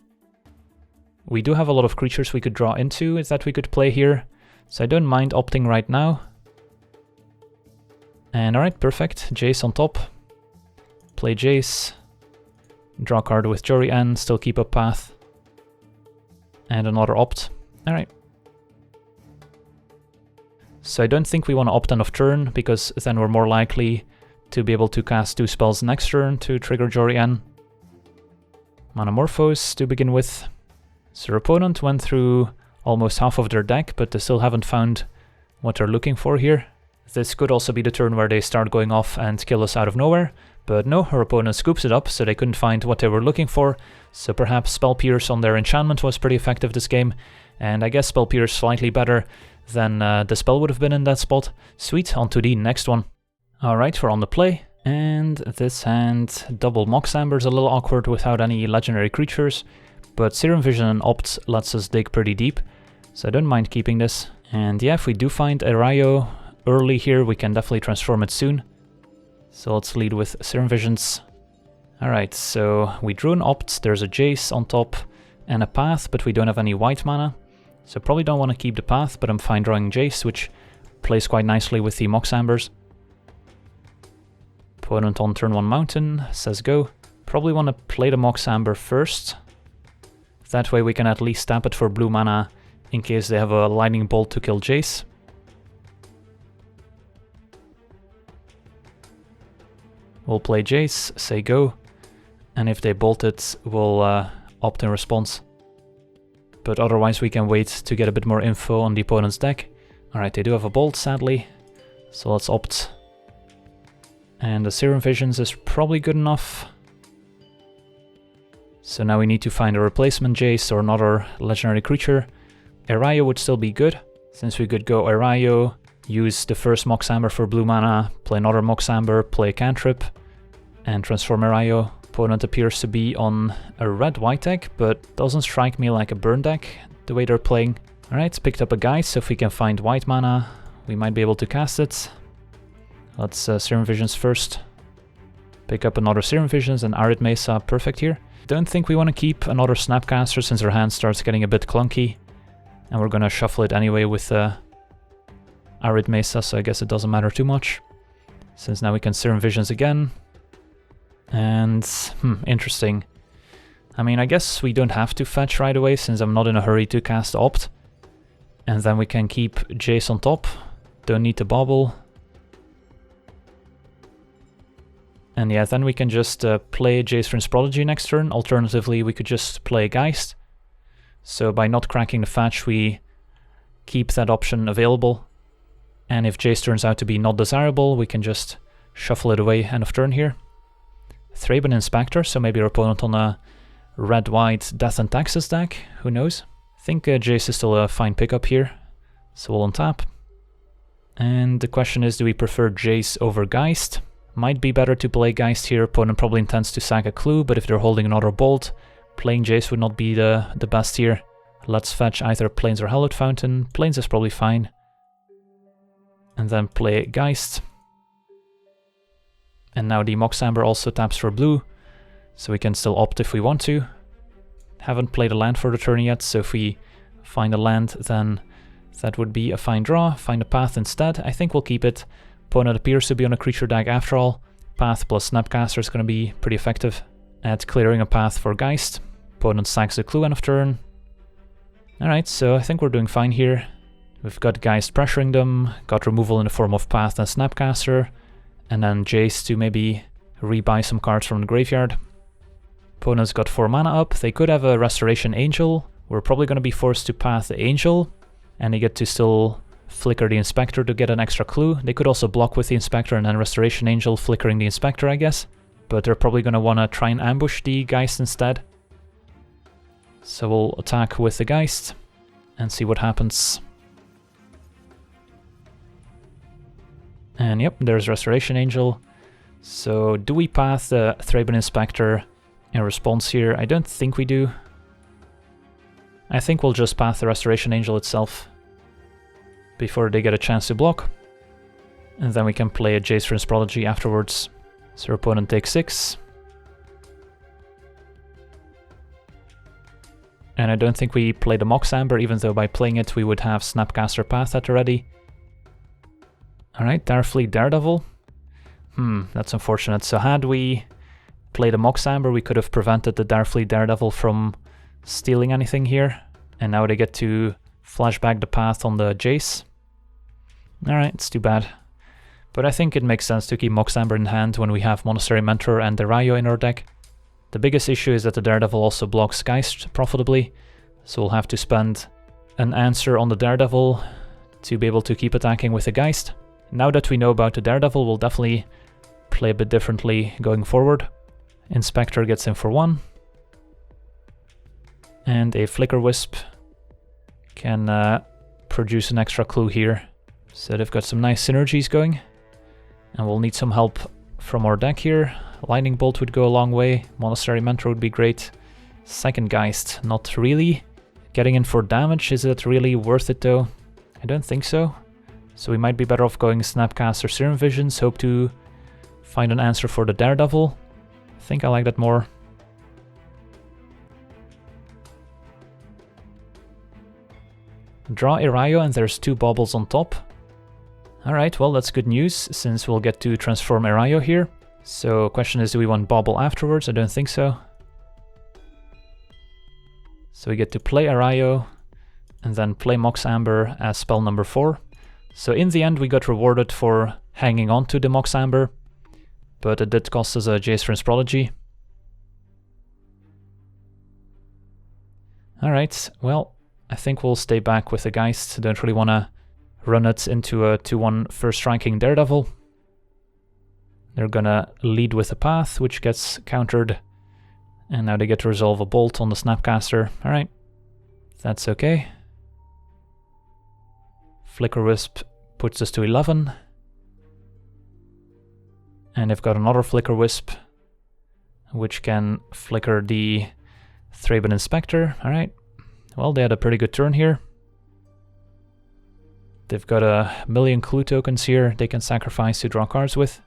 We do have a lot of creatures we could draw into that we could play here, so I don't mind opting right now. And alright, perfect. Jace on top. Play Jace. Draw a card with Jori, still keep up Path. And another Opt. Alright. So I don't think we want to Opt end of turn, because then we're more likely to be able to cast 2 spells next turn to trigger Jori. Manamorphose to begin with. So our opponent went through almost half of their deck, but they still haven't found what they're looking for here. This could also be the turn where they start going off and kill us out of nowhere, but no, her opponent scoops it up, so they couldn't find what they were looking for. So perhaps Spell Pierce on their enchantment was pretty effective this game, and I guess Spell Pierce slightly better than the spell would have been in that spot. Sweet, on to the next one. Alright, we're on the play. And this hand, double Mox Amber is a little awkward without any legendary creatures, but Serum Vision and Opt lets us dig pretty deep, so I don't mind keeping this. And yeah, if we do find Erayo early here, we can definitely transform it soon. So let's lead with Serum Visions. Alright, so we drew an Opt, there's a Jace on top and a Path, but we don't have any white mana. So probably don't want to keep the Path, but I'm fine drawing Jace, which plays quite nicely with the Mox Ambers. Opponent on turn 1 Mountain says go. Probably want to play the Mox Amber first. That way we can at least tap it for blue mana in case they have a Lightning Bolt to kill Jace. We'll play Jace, say go, and if they bolt it, we'll opt in response. But otherwise we can wait to get a bit more info on the opponent's deck. Alright, they do have a bolt, sadly, so let's opt. And the Serum Visions is probably good enough. So now we need to find a replacement Jace or another legendary creature. Erayo would still be good, since we could go Erayo, use the first Mox Amber for blue mana, play another Mox Amber, play a cantrip, and transform Erayo. Opponent appears to be on a red-white deck, but doesn't strike me like a burn deck, the way they're playing. Alright, picked up a Geist, so if we can find white mana, we might be able to cast it. Let's Serum Visions first. Pick up another Serum Visions and Arid Mesa, perfect here. Don't think we want to keep another Snapcaster since our hand starts getting a bit clunky. And we're gonna shuffle it anyway with Arid Mesa, so I guess it doesn't matter too much. Since now we can Serum Visions again. And, interesting. I mean, I guess we don't have to fetch right away since I'm not in a hurry to cast Opt. And then we can keep Jace on top. Don't need to bobble. And yeah, then we can just play Jace Prince Prodigy next turn. Alternatively, we could just play Geist. So by not cracking the fetch, we keep that option available. And if Jace turns out to be not desirable, we can just shuffle it away end of turn here. Thraben Inspector, so maybe our opponent on a red-white Death and Taxes deck, who knows. I think Jace is still a fine pickup here, so we'll untap. And the question is, do we prefer Jace over Geist? Might be better to play Geist here, opponent probably intends to sack a clue, but if they're holding another bolt, playing Jace would not be the best here. Let's fetch either Plains or Hallowed Fountain. Plains is probably fine. And then play Geist. And now the Mox Amber also taps for blue, so we can still opt if we want to. Haven't played a land for the turn yet, so if we find a land, then that would be a fine draw. Find a Path instead. I think we'll keep it. Opponent appears to be on a creature deck after all. Path plus Snapcaster is going to be pretty effective at clearing a path for Geist. Opponent sacks a clue end of turn. Alright, so I think we're doing fine here. We've got Geist pressuring them, got removal in the form of Path and Snapcaster, and then Jace to maybe rebuy some cards from the graveyard. Opponent's got 4 mana up, they could have a Restoration Angel. We're probably going to be forced to Path the Angel, and they get to still flicker the Inspector to get an extra clue. They could also block with the Inspector and then Restoration Angel flickering the Inspector, I guess. But they're probably going to want to try and ambush the Geist instead. So we'll attack with the Geist and see what happens. And yep, there's Restoration Angel. So do we Path the Thraben Inspector in response here? I don't think we do. I think we'll just Path the Restoration Angel itself before they get a chance to block. And then we can play a Jace Prince Prodigy afterwards. So our opponent takes 6. And I don't think we play the Mox Amber, even though by playing it we would have Snapcaster Path at already. Alright, Darfleet Daredevil. That's unfortunate. So had we played a Mox Amber, we could have prevented the Darfleet Daredevil from stealing anything here. And now they get to flashback the path on the Jace. Alright, it's too bad. But I think it makes sense to keep Mox Amber in hand when we have Monastery Mentor and Erayo in our deck. The biggest issue is that the Daredevil also blocks Geist profitably, so we'll have to spend an answer on the Daredevil to be able to keep attacking with the Geist. Now that we know about the Daredevil, we'll definitely play a bit differently going forward. Inspector gets in for 1. And a Flicker Wisp can produce an extra clue here. So they've got some nice synergies going. And we'll need some help from our deck here. Lightning Bolt would go a long way. Monastery Mentor would be great. Second Geist, not really. Getting in for damage, is it really worth it though? I don't think so. So we might be better off going Snapcaster Serum Visions, hope to Find an answer for the Daredevil. I think I like that more. Draw Erayo and there's 2 baubles on top. Alright, well that's good news, since we'll get to transform Erayo here. So question is, do we want bauble afterwards? I don't think so. So we get to play Erayo, and then play Mox Amber as spell number 4. So in the end we got rewarded for hanging on to the Mox Amber, but it did cost us a Jace's Prodigy. Alright, well, I think we'll stay back with the Geist. Don't really want to run it into a 2-1 first ranking Daredevil. They're gonna lead with a Path, which gets countered. And now they get to resolve a Bolt on the Snapcaster. Alright, that's okay. Flicker Wisp puts us to 11. And they've got another Flicker Wisp, which can flicker the Thraben Inspector. Alright, well, they had a pretty good turn here. They've got a million clue tokens here they can sacrifice to draw cards with.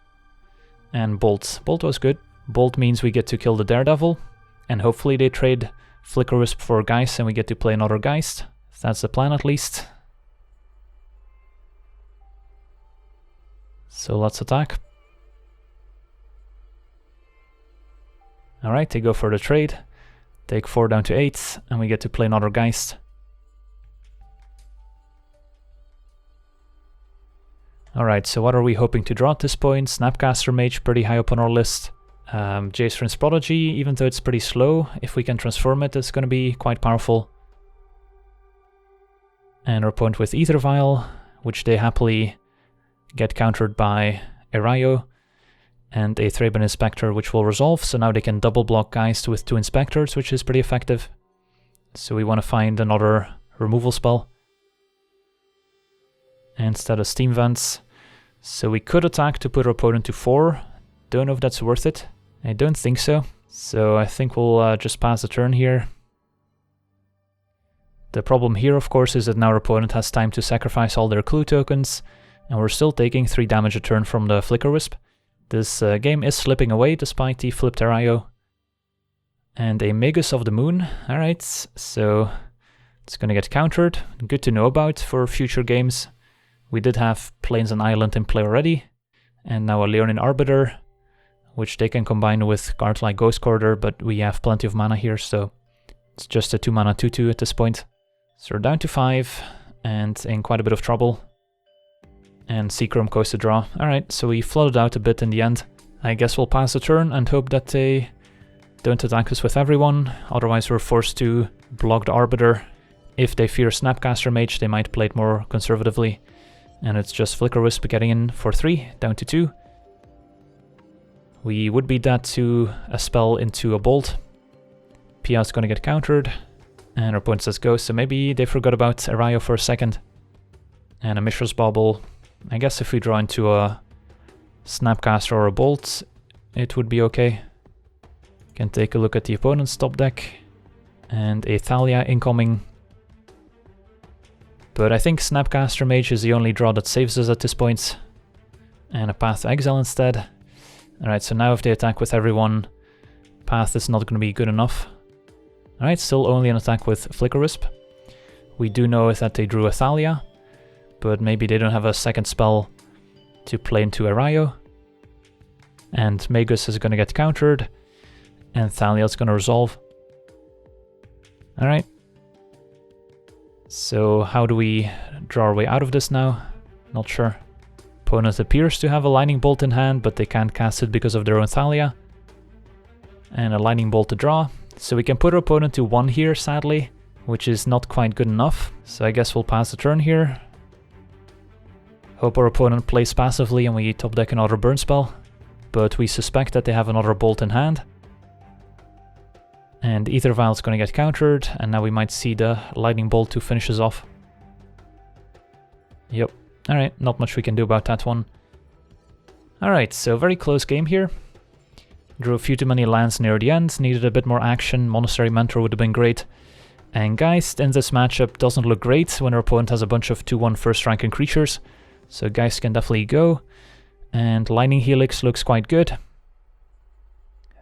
And Bolt. Bolt was good. Bolt means we get to kill the Daredevil, and hopefully they trade Flicker Wisp for Geist and we get to play another Geist. That's the plan at least. So let's attack. Alright, they go for the trade. Take 4 down to 8, and we get to play another Geist. Alright, so what are we hoping to draw at this point? Snapcaster Mage, pretty high up on our list. Jace's Prodigy, even though it's pretty slow, if we can transform it, it's going to be quite powerful. And our opponent with Ether Vial, which they happily get countered by Erayo, and a Thraben Inspector, which will resolve, so now they can double block Geist with 2 Inspectors, which is pretty effective. So we want to find another removal spell instead of Steam Vents. So we could attack to put our opponent to 4. Don't know if that's worth it. I don't think so. So I think we'll just pass the turn here. The problem here, of course, is that now our opponent has time to sacrifice all their clue tokens, and we're still taking 3 damage a turn from the Flicker Wisp. This game is slipping away despite the flipped Erayo. And a Magus of the Moon. Alright, so it's gonna get countered. Good to know about for future games. We did have Plains and Island in play already, and now a Leonin Arbiter, which they can combine with cards like Ghost Quarter, but we have plenty of mana here, so it's just a 2-mana 2/2 at this point. So we're down to 5, and in quite a bit of trouble. And Seachrome goes to draw. Alright, so we flooded out a bit in the end. I guess we'll pass the turn and hope that they don't attack us with everyone, otherwise we're forced to block the Arbiter. If they fear Snapcaster Mage, they might play it more conservatively. And it's just Flicker Wisp getting in for 3, down to 2. We would beat that to a spell into a Bolt. Pia's gonna get countered, and our opponent says go, so maybe they forgot about Erayo for a second. And a Mishra's Bauble. I guess if we draw into a Snapcaster or a Bolt, it would be okay. Can take a look at the opponent's top deck. And a Thalia incoming. But I think Snapcaster Mage is the only draw that saves us at this point. And a Path to Exile instead. Alright, so now if they attack with everyone, Path is not going to be good enough. Alright, still only an attack with Flicker Wisp. We do know that they drew a Thalia, but maybe they don't have a second spell to play into Erayo. And Magus is going to get countered, and Thalia is going to resolve. Alright. So how do we draw our way out of this now? Not sure. Opponent appears to have a Lightning Bolt in hand, but they can't cast it because of their own Thalia. And a Lightning Bolt to draw. So we can put our opponent to 1 here, sadly, which is not quite good enough. So I guess we'll pass the turn here. Hope our opponent plays passively and we top deck another burn spell. But we suspect that they have another Bolt in hand. And Ether Vial is going to get countered, and now we might see the Lightning Bolt to finish us off. Yep. Alright, not much we can do about that one. Alright, so very close game here. Drew a few too many lands near the end, needed a bit more action. Monastery Mentor would have been great. And Geist in this matchup doesn't look great when our opponent has a bunch of 2/1 first ranking creatures. So Geist can definitely go. And Lightning Helix looks quite good,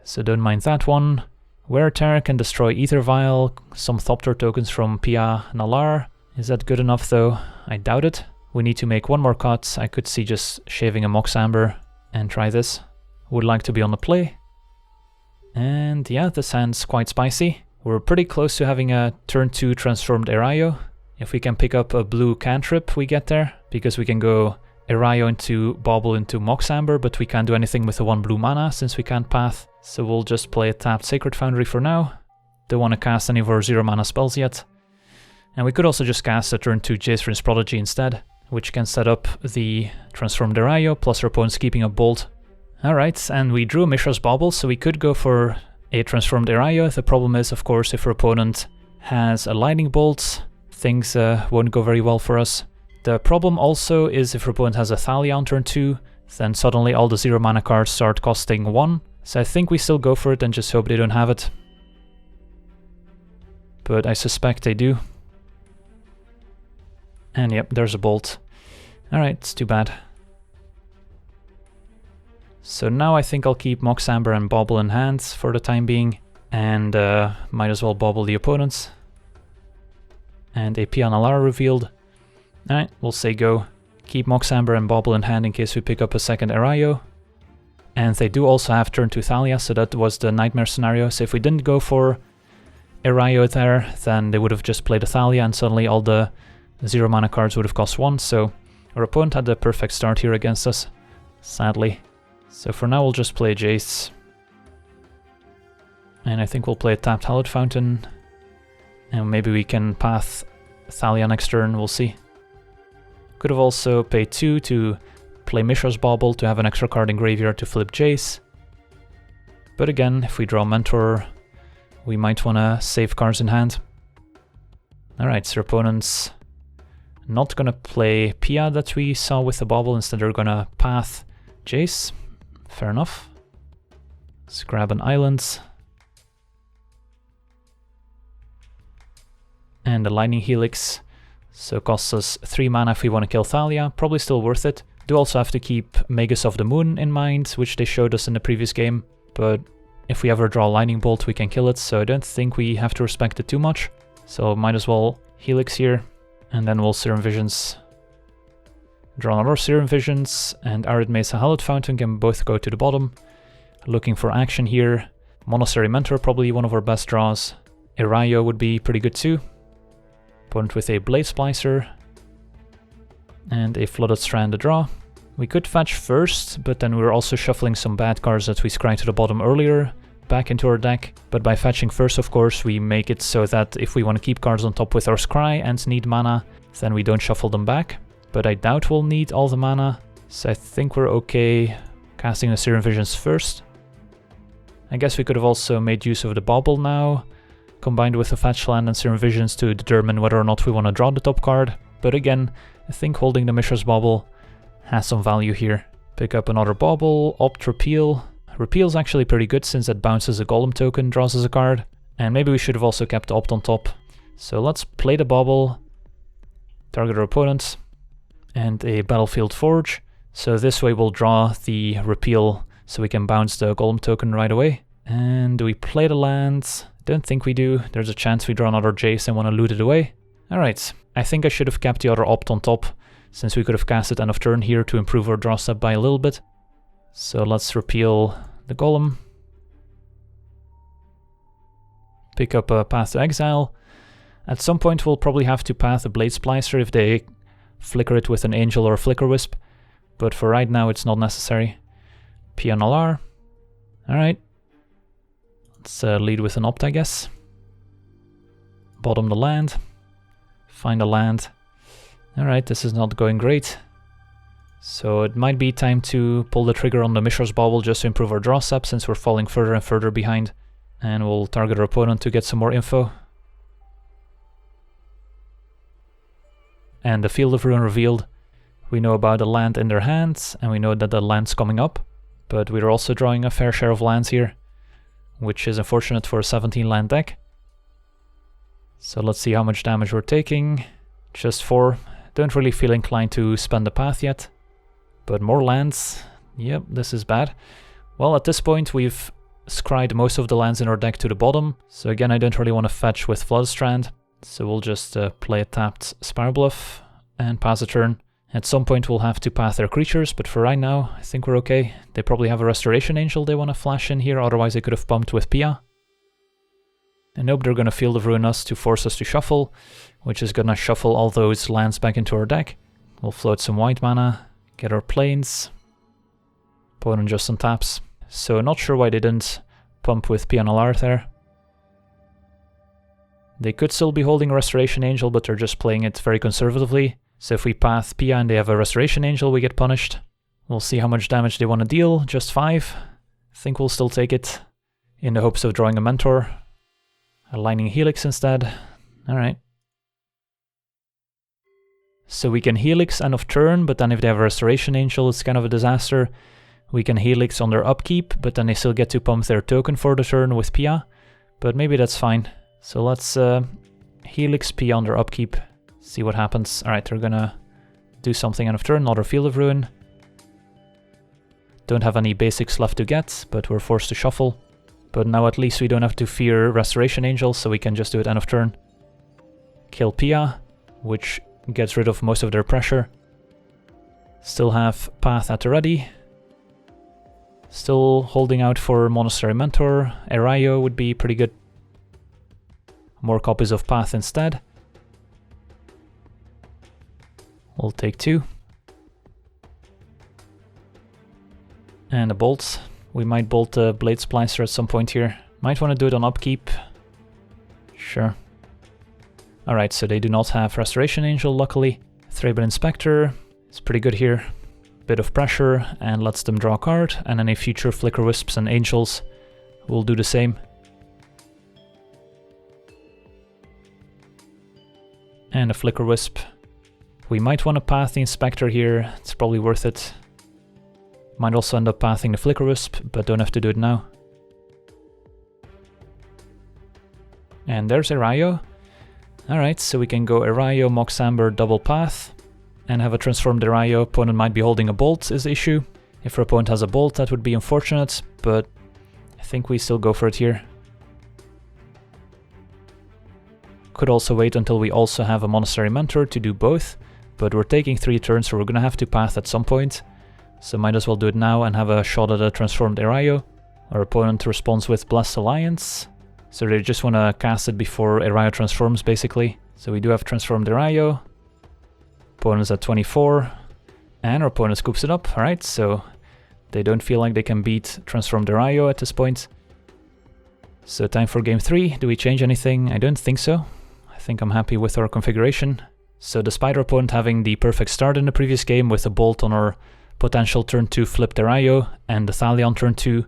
so don't mind that one. Wear Tear can destroy Ether Vial, some Thopter tokens from Pia Nalar. Is that good enough though? I doubt it. We need to make one more cut. I could see just shaving a Mox Amber and try this. Would like to be on the play. And yeah, this hand's quite spicy. We're pretty close to having a turn 2 transformed Erayo. If we can pick up a blue cantrip, we get there, because we can go Erayo into Bauble into Mox Amber, but we can't do anything with the 1 blue mana since we can't path. So we'll just play a tapped Sacred Foundry for now. Don't want to cast any of our 0 mana spells yet. And we could also just cast a turn 2 Jace Prodigy instead, which can set up the transformed Erayo, plus our opponent's keeping a Bolt. Alright, and we drew a Mishra's Bauble, so we could go for a transformed Erayo. The problem is, of course, if our opponent has a Lightning Bolt, things won't go very well for us. The problem also is if our opponent has a Thalia on turn 2, then suddenly all the 0 mana cards start costing 1. So I think we still go for it and just hope they don't have it. But I suspect they do. And yep, there's a Bolt. Alright, it's too bad. So now I think I'll keep Mox Amber and Bauble in hand for the time being. And might as well Bauble the opponents. And a Pia Nalar revealed. Alright, we'll say go. Keep Mox Amber and Bauble in hand in case we pick up a second Erayo. And they do also have turn 2 Thalia, so that was the nightmare scenario. So if we didn't go for Erayo there, then they would have just played a Thalia and suddenly all the 0 mana cards would have cost 1. So our opponent had the perfect start here against us, sadly. So for now we'll just play Jace. And I think we'll play a tapped Hallowed Fountain. And maybe we can path Thalia next turn, we'll see. Could have also paid 2 to play Mishra's Bauble to have an extra card in graveyard to flip Jace. But again, if we draw Mentor, we might want to save cards in hand. Alright, so our opponent's not gonna play Pia that we saw with the Bauble, instead they're gonna path Jace. Fair enough. Let's grab an island. And a Lightning Helix. So it costs us 3 mana if we want to kill Thalia. Probably still worth it. Do also have to keep Magus of the Moon in mind, which they showed us in the previous game. But if we ever draw a Lightning Bolt, we can kill it. So I don't think we have to respect it too much. So might as well Helix here. And then we'll Serum Visions. Draw another Serum Visions. And Arid Mesa Hallowed Fountain can both go to the bottom. Looking for action here. Monastery Mentor, probably one of our best draws. Erayo would be pretty good too. Opponent with a Blade Splicer. And a Flooded Strand to draw. We could fetch first, but then we're also shuffling some bad cards that we scryed to the bottom earlier back into our deck. But by fetching first, of course, we make it so that if we want to keep cards on top with our scry and need mana, then we don't shuffle them back. But I doubt we'll need all the mana, so I think we're okay casting the Serum Visions first. I guess we could have also made use of the Bauble now, combined with the fetch land and Serum Visions to determine whether or not we want to draw the top card. But again, I think holding the Mishra's Bauble has some value here. Pick up another Bauble, opt Repeal. Repeal's actually pretty good since it bounces a Golem token, draws as a card. And maybe we should have also kept the opt on top. So let's play the Bauble, target our opponent, and a Battlefield Forge. So this way we'll draw the Repeal so we can bounce the Golem token right away. And do we play the land? Don't think we do. There's a chance we draw another Jace and want to loot it away. Alright, I think I should have kept the other opt on top, since we could have cast it end of turn here to improve our draw step by a little bit. So let's repeal the Golem. Pick up a Path to Exile. At some point we'll probably have to path a Blade Splicer if they flicker it with an Angel or a Flicker Wisp, but for right now it's not necessary. Pia Nalar. Alright. Let's lead with an opt, I guess. Bottom the land. Find a land. Alright, this is not going great. So it might be time to pull the trigger on the Mishra's Bauble just to improve our draw step, since we're falling further and further behind. And we'll target our opponent to get some more info. And the Field of Ruin revealed. We know about the land in their hands, and we know that the land's coming up. But we're also drawing a fair share of lands here, which is unfortunate for a 17 land deck. So let's see how much damage we're taking. Just 4. Don't really feel inclined to spend the path yet. But more lands, Yep, this is bad. Well, at this point we've scryed most of the lands in our deck to the bottom, so again I don't really want to fetch with Flood Strand, so we'll just play a tapped Spiral Bluff and pass a turn. At some point we'll have to path their creatures, but for right now I think we're okay. They probably have a Restoration Angel they want to flash in here, otherwise they could have pumped with Pia. And nope, they're going to Field of Ruin us to force us to shuffle, which is going to shuffle all those lands back into our deck. We'll float some white mana, get our plains. Opponent just untaps. So not sure why they didn't pump with Pia and Alar there. They could still be holding a Restoration Angel, but they're just playing it very conservatively. So if we path Pia and they have a Restoration Angel, we get punished. We'll see how much damage they want to deal, just 5. I think we'll still take it, in the hopes of drawing a Mentor. Aligning Helix instead. Alright. So we can Helix end of turn, but then if they have a Restoration Angel, it's kind of a disaster. We can Helix on their upkeep, but then they still get to pump their token for the turn with Pia. But maybe that's fine. So let's Helix Pia on their upkeep, see what happens. Alright, they're gonna do something end of turn, another Field of Ruin. Don't have any basics left to get, but we're forced to shuffle. But now at least we don't have to fear Restoration Angels, so we can just do it end of turn. Kill Pia, which gets rid of most of their pressure. Still have Path at the ready. Still holding out for Monastery Mentor. Erayo would be pretty good. More copies of Path instead. We'll take 2. And a bolt. We might bolt a Blade Splicer at some point here. Might want to do it on upkeep. Sure. Alright, so they do not have Restoration Angel, luckily. Thraben Inspector is pretty good here. Bit of pressure, and lets them draw a card. And any future Flicker Wisps and Angels will do the same. And a Flicker Wisp. We might want to path the Inspector here. It's probably worth it. Might also end up pathing the Flicker Wisp, but don't have to do it now. And there's Erayo. Alright, so we can go Erayo, Mox Amber, double path, and have a transformed Erayo. Opponent might be holding a bolt is the issue. If our opponent has a bolt, that would be unfortunate, but I think we still go for it here. Could also wait until we also have a Monastery Mentor to do both, but we're taking 3 turns, so we're gonna have to path at some point. So might as well do it now and have a shot at a transformed Erayo. Our opponent responds with Blessed Alliance. So they just want to cast it before Erayo transforms, basically. So we do have transformed Erayo. Opponent's at 24. And our opponent scoops it up. Alright, so they don't feel like they can beat transformed Erayo at this point. So time for game 3. Do we change anything? I don't think so. I think I'm happy with our configuration. So despite our opponent having the perfect start in the previous game with a bolt on our potential turn 2 flipped Erayo and the Thalia on turn 2,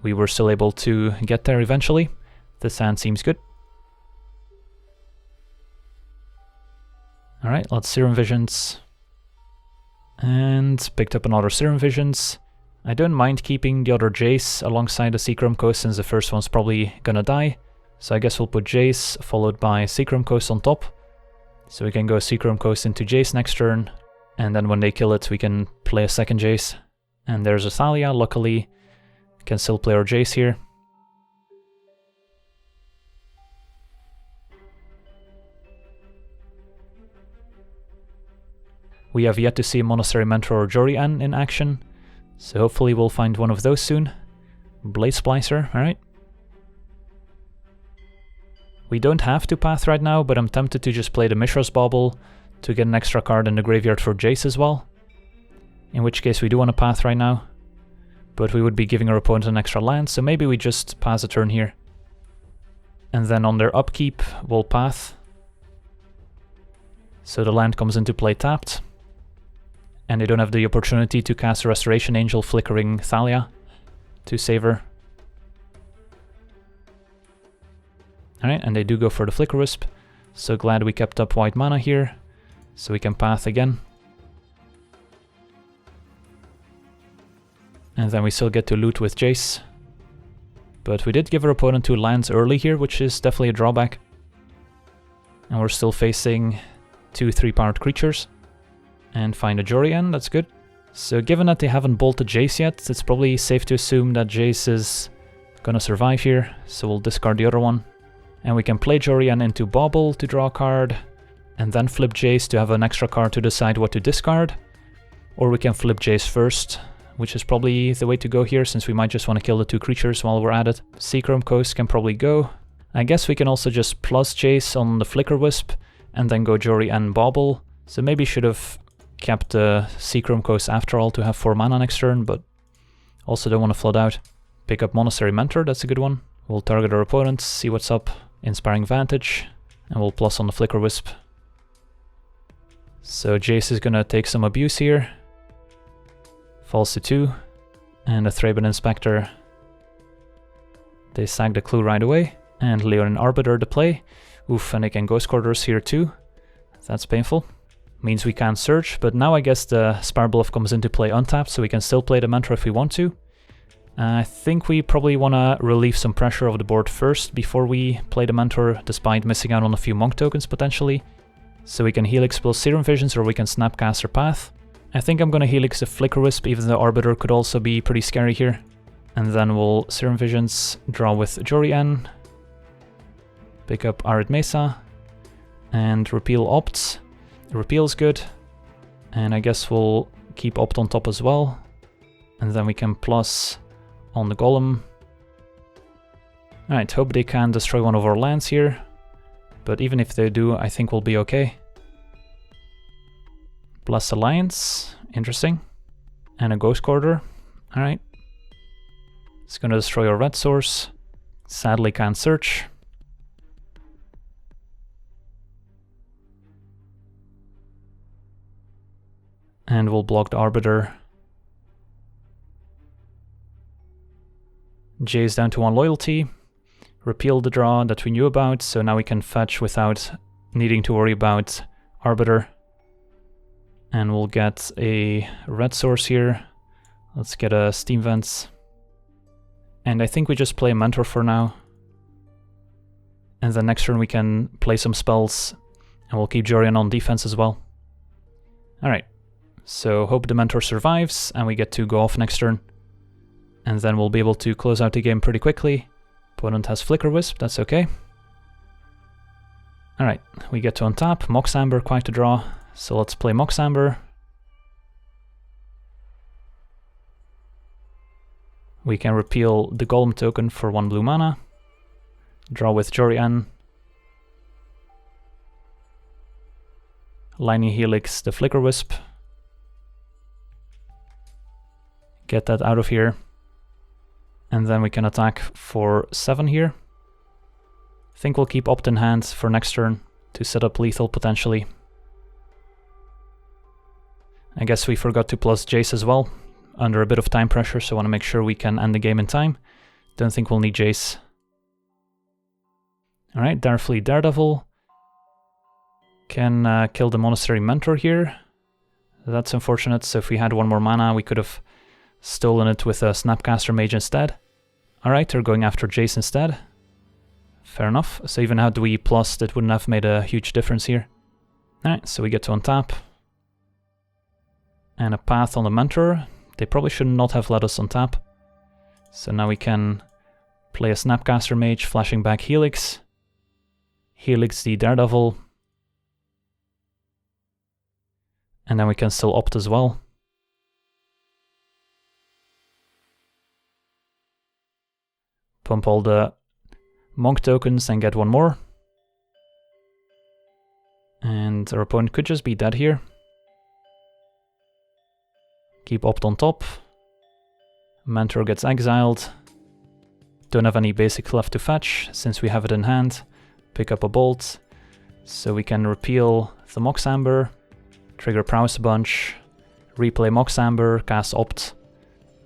we were still able to get there eventually. This hand seems good. Alright, let's Serum Visions. And picked up another Serum Visions. I don't mind keeping the other Jace alongside the Seachrome Coast since the first one's probably gonna die. So I guess we'll put Jace followed by Seachrome Coast on top. So we can go Seachrome Coast into Jace next turn. And then when they kill it, we can play a second Jace. And there's a Thalia, luckily. We can still play our Jace here. We have yet to see Monastery Mentor or Jori in action, so hopefully we'll find one of those soon. Blade Splicer, alright. We don't have to path right now, but I'm tempted to just play the Mishra's Bauble to get an extra card in the graveyard for Jace as well. In which case we do want to path right now, but we would be giving our opponent an extra land, so maybe we just pass a turn here. And then on their upkeep, we'll path. So the land comes into play tapped. And they don't have the opportunity to cast a Restoration Angel flickering Thalia to save her. Alright, and they do go for the Flicker Wisp. So glad we kept up white mana here, so we can path again. And then we still get to loot with Jace. But we did give our opponent 2 lands early here, which is definitely a drawback. And we're still facing 2 3-powered creatures. And find a Jori, that's good. So given that they haven't bolted Jace yet, it's probably safe to assume that Jace is gonna survive here, so we'll discard the other one. And we can play Jori into Bauble to draw a card, and then flip Jace to have an extra card to decide what to discard. Or we can flip Jace first, which is probably the way to go here, since we might just want to kill the 2 creatures while we're at it. Seachrome Coast can probably go. I guess we can also just plus Jace on the Flicker Wisp, and then go Jori and Bauble. So maybe should have kept the Seachrome Coast after all to have 4 mana next turn, but also don't want to flood out. Pick up Monastery Mentor, that's a good one. We'll target our opponents, see what's up. Inspiring Vantage, and we'll plus on the Flicker Wisp. So Jace is gonna take some abuse here. Falls to 2, and a Thraben Inspector. They sag the clue right away, and Leonin Arbiter to play. Oof, and they can Ghost Quarters here too. That's painful. Means we can't search, but now I guess the Spire Bluff comes into play untapped, so we can still play the Mentor if we want to. I think we probably want to relieve some pressure of the board first before we play the Mentor, despite missing out on a few Monk tokens potentially. So we can Helix plus Serum Visions, or we can Snapcaster Path. I think I'm going to Helix the Flicker Wisp, even though Arbiter could also be pretty scary here. And then we'll Serum Visions, draw with Jori, pick up Arid Mesa, and repeal Opt. Repeal's good, and I guess we'll keep Opt on top as well. And then we can plus on the Golem. Alright, hope they can destroy one of our lands here, but even if they do, I think we'll be okay. Blessed Alliance, interesting. And a Ghost Quarter, alright. It's gonna destroy our red source. Sadly can't search. And we'll block the Arbiter. Jace down to 1 loyalty. Repeal the draw that we knew about, so now we can fetch without needing to worry about Arbiter. And we'll get a red source here. Let's get a Steam Vents. And I think we just play a Mentor for now. And then next turn we can play some spells, and we'll keep Jori on defense as well. Alright, so hope the Mentor survives, and we get to go off next turn. And then we'll be able to close out the game pretty quickly. Opponent has Flicker Wisp, that's okay. Alright, we get to untap. Mox Amber, quite a draw. So let's play Mox Amber. We can repeal the Golem token for 1 blue mana. Draw with Jori. Lightning Helix the Flicker Wisp. Get that out of here. And then we can attack for 7 here. I think we'll keep Opt in hand for next turn to set up lethal potentially. I guess we forgot to plus Jace as well, under a bit of time pressure, so I want to make sure we can end the game in time. Don't think we'll need Jace. Alright, Darefleet Daredevil. Can kill the Monastery Mentor here. That's unfortunate, so if we had 1 more mana we could have stolen it with a Snapcaster Mage instead. Alright, they're going after Jace instead. Fair enough. So even had we plussed, it wouldn't have made a huge difference here. Alright, so we get to untap. And a path on the Mentor. They probably should not have let us untap. So now we can play a Snapcaster Mage, flashing back Helix. Helix the Daredevil. And then we can still Opt as well. Pump all the Monk tokens and get 1 more. And our opponent could just be dead here. Keep Opt on top. Mentor gets exiled. Don't have any basic left to fetch, since we have it in hand. Pick up a Bolt. So we can repeal the Mox Amber. Trigger Prowess a bunch. Replay Mox Amber, cast Opt.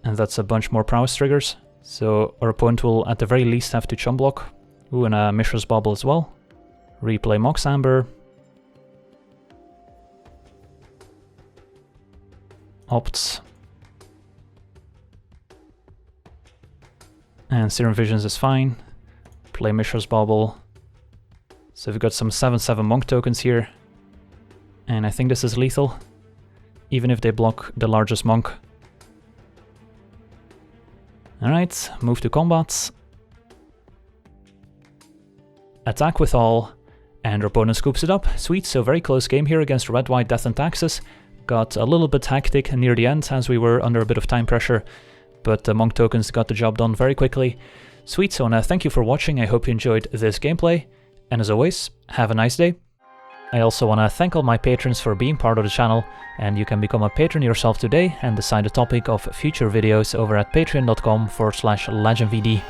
And that's a bunch more Prowess triggers. So our opponent will at the very least have to chump block. Ooh, and a Mishra's Bauble as well. Replay Mox Amber. Opts. And Serum Visions is fine. Play Mishra's Bauble. So we've got some 7/7 Monk tokens here. And I think this is lethal. even if they block the largest monk. Alright, move to combat. Attack with all, and our opponent scoops it up. Sweet, so very close game here against red-white Death and Taxes. Got a little bit hectic near the end as we were under a bit of time pressure, but the monk tokens got the job done very quickly. Sweet, so thank you for watching, I hope you enjoyed this gameplay, and as always, have a nice day. I also want to thank all my patrons for being part of the channel, and you can become a patron yourself today and decide the topic of future videos over at patreon.com/LegenVD.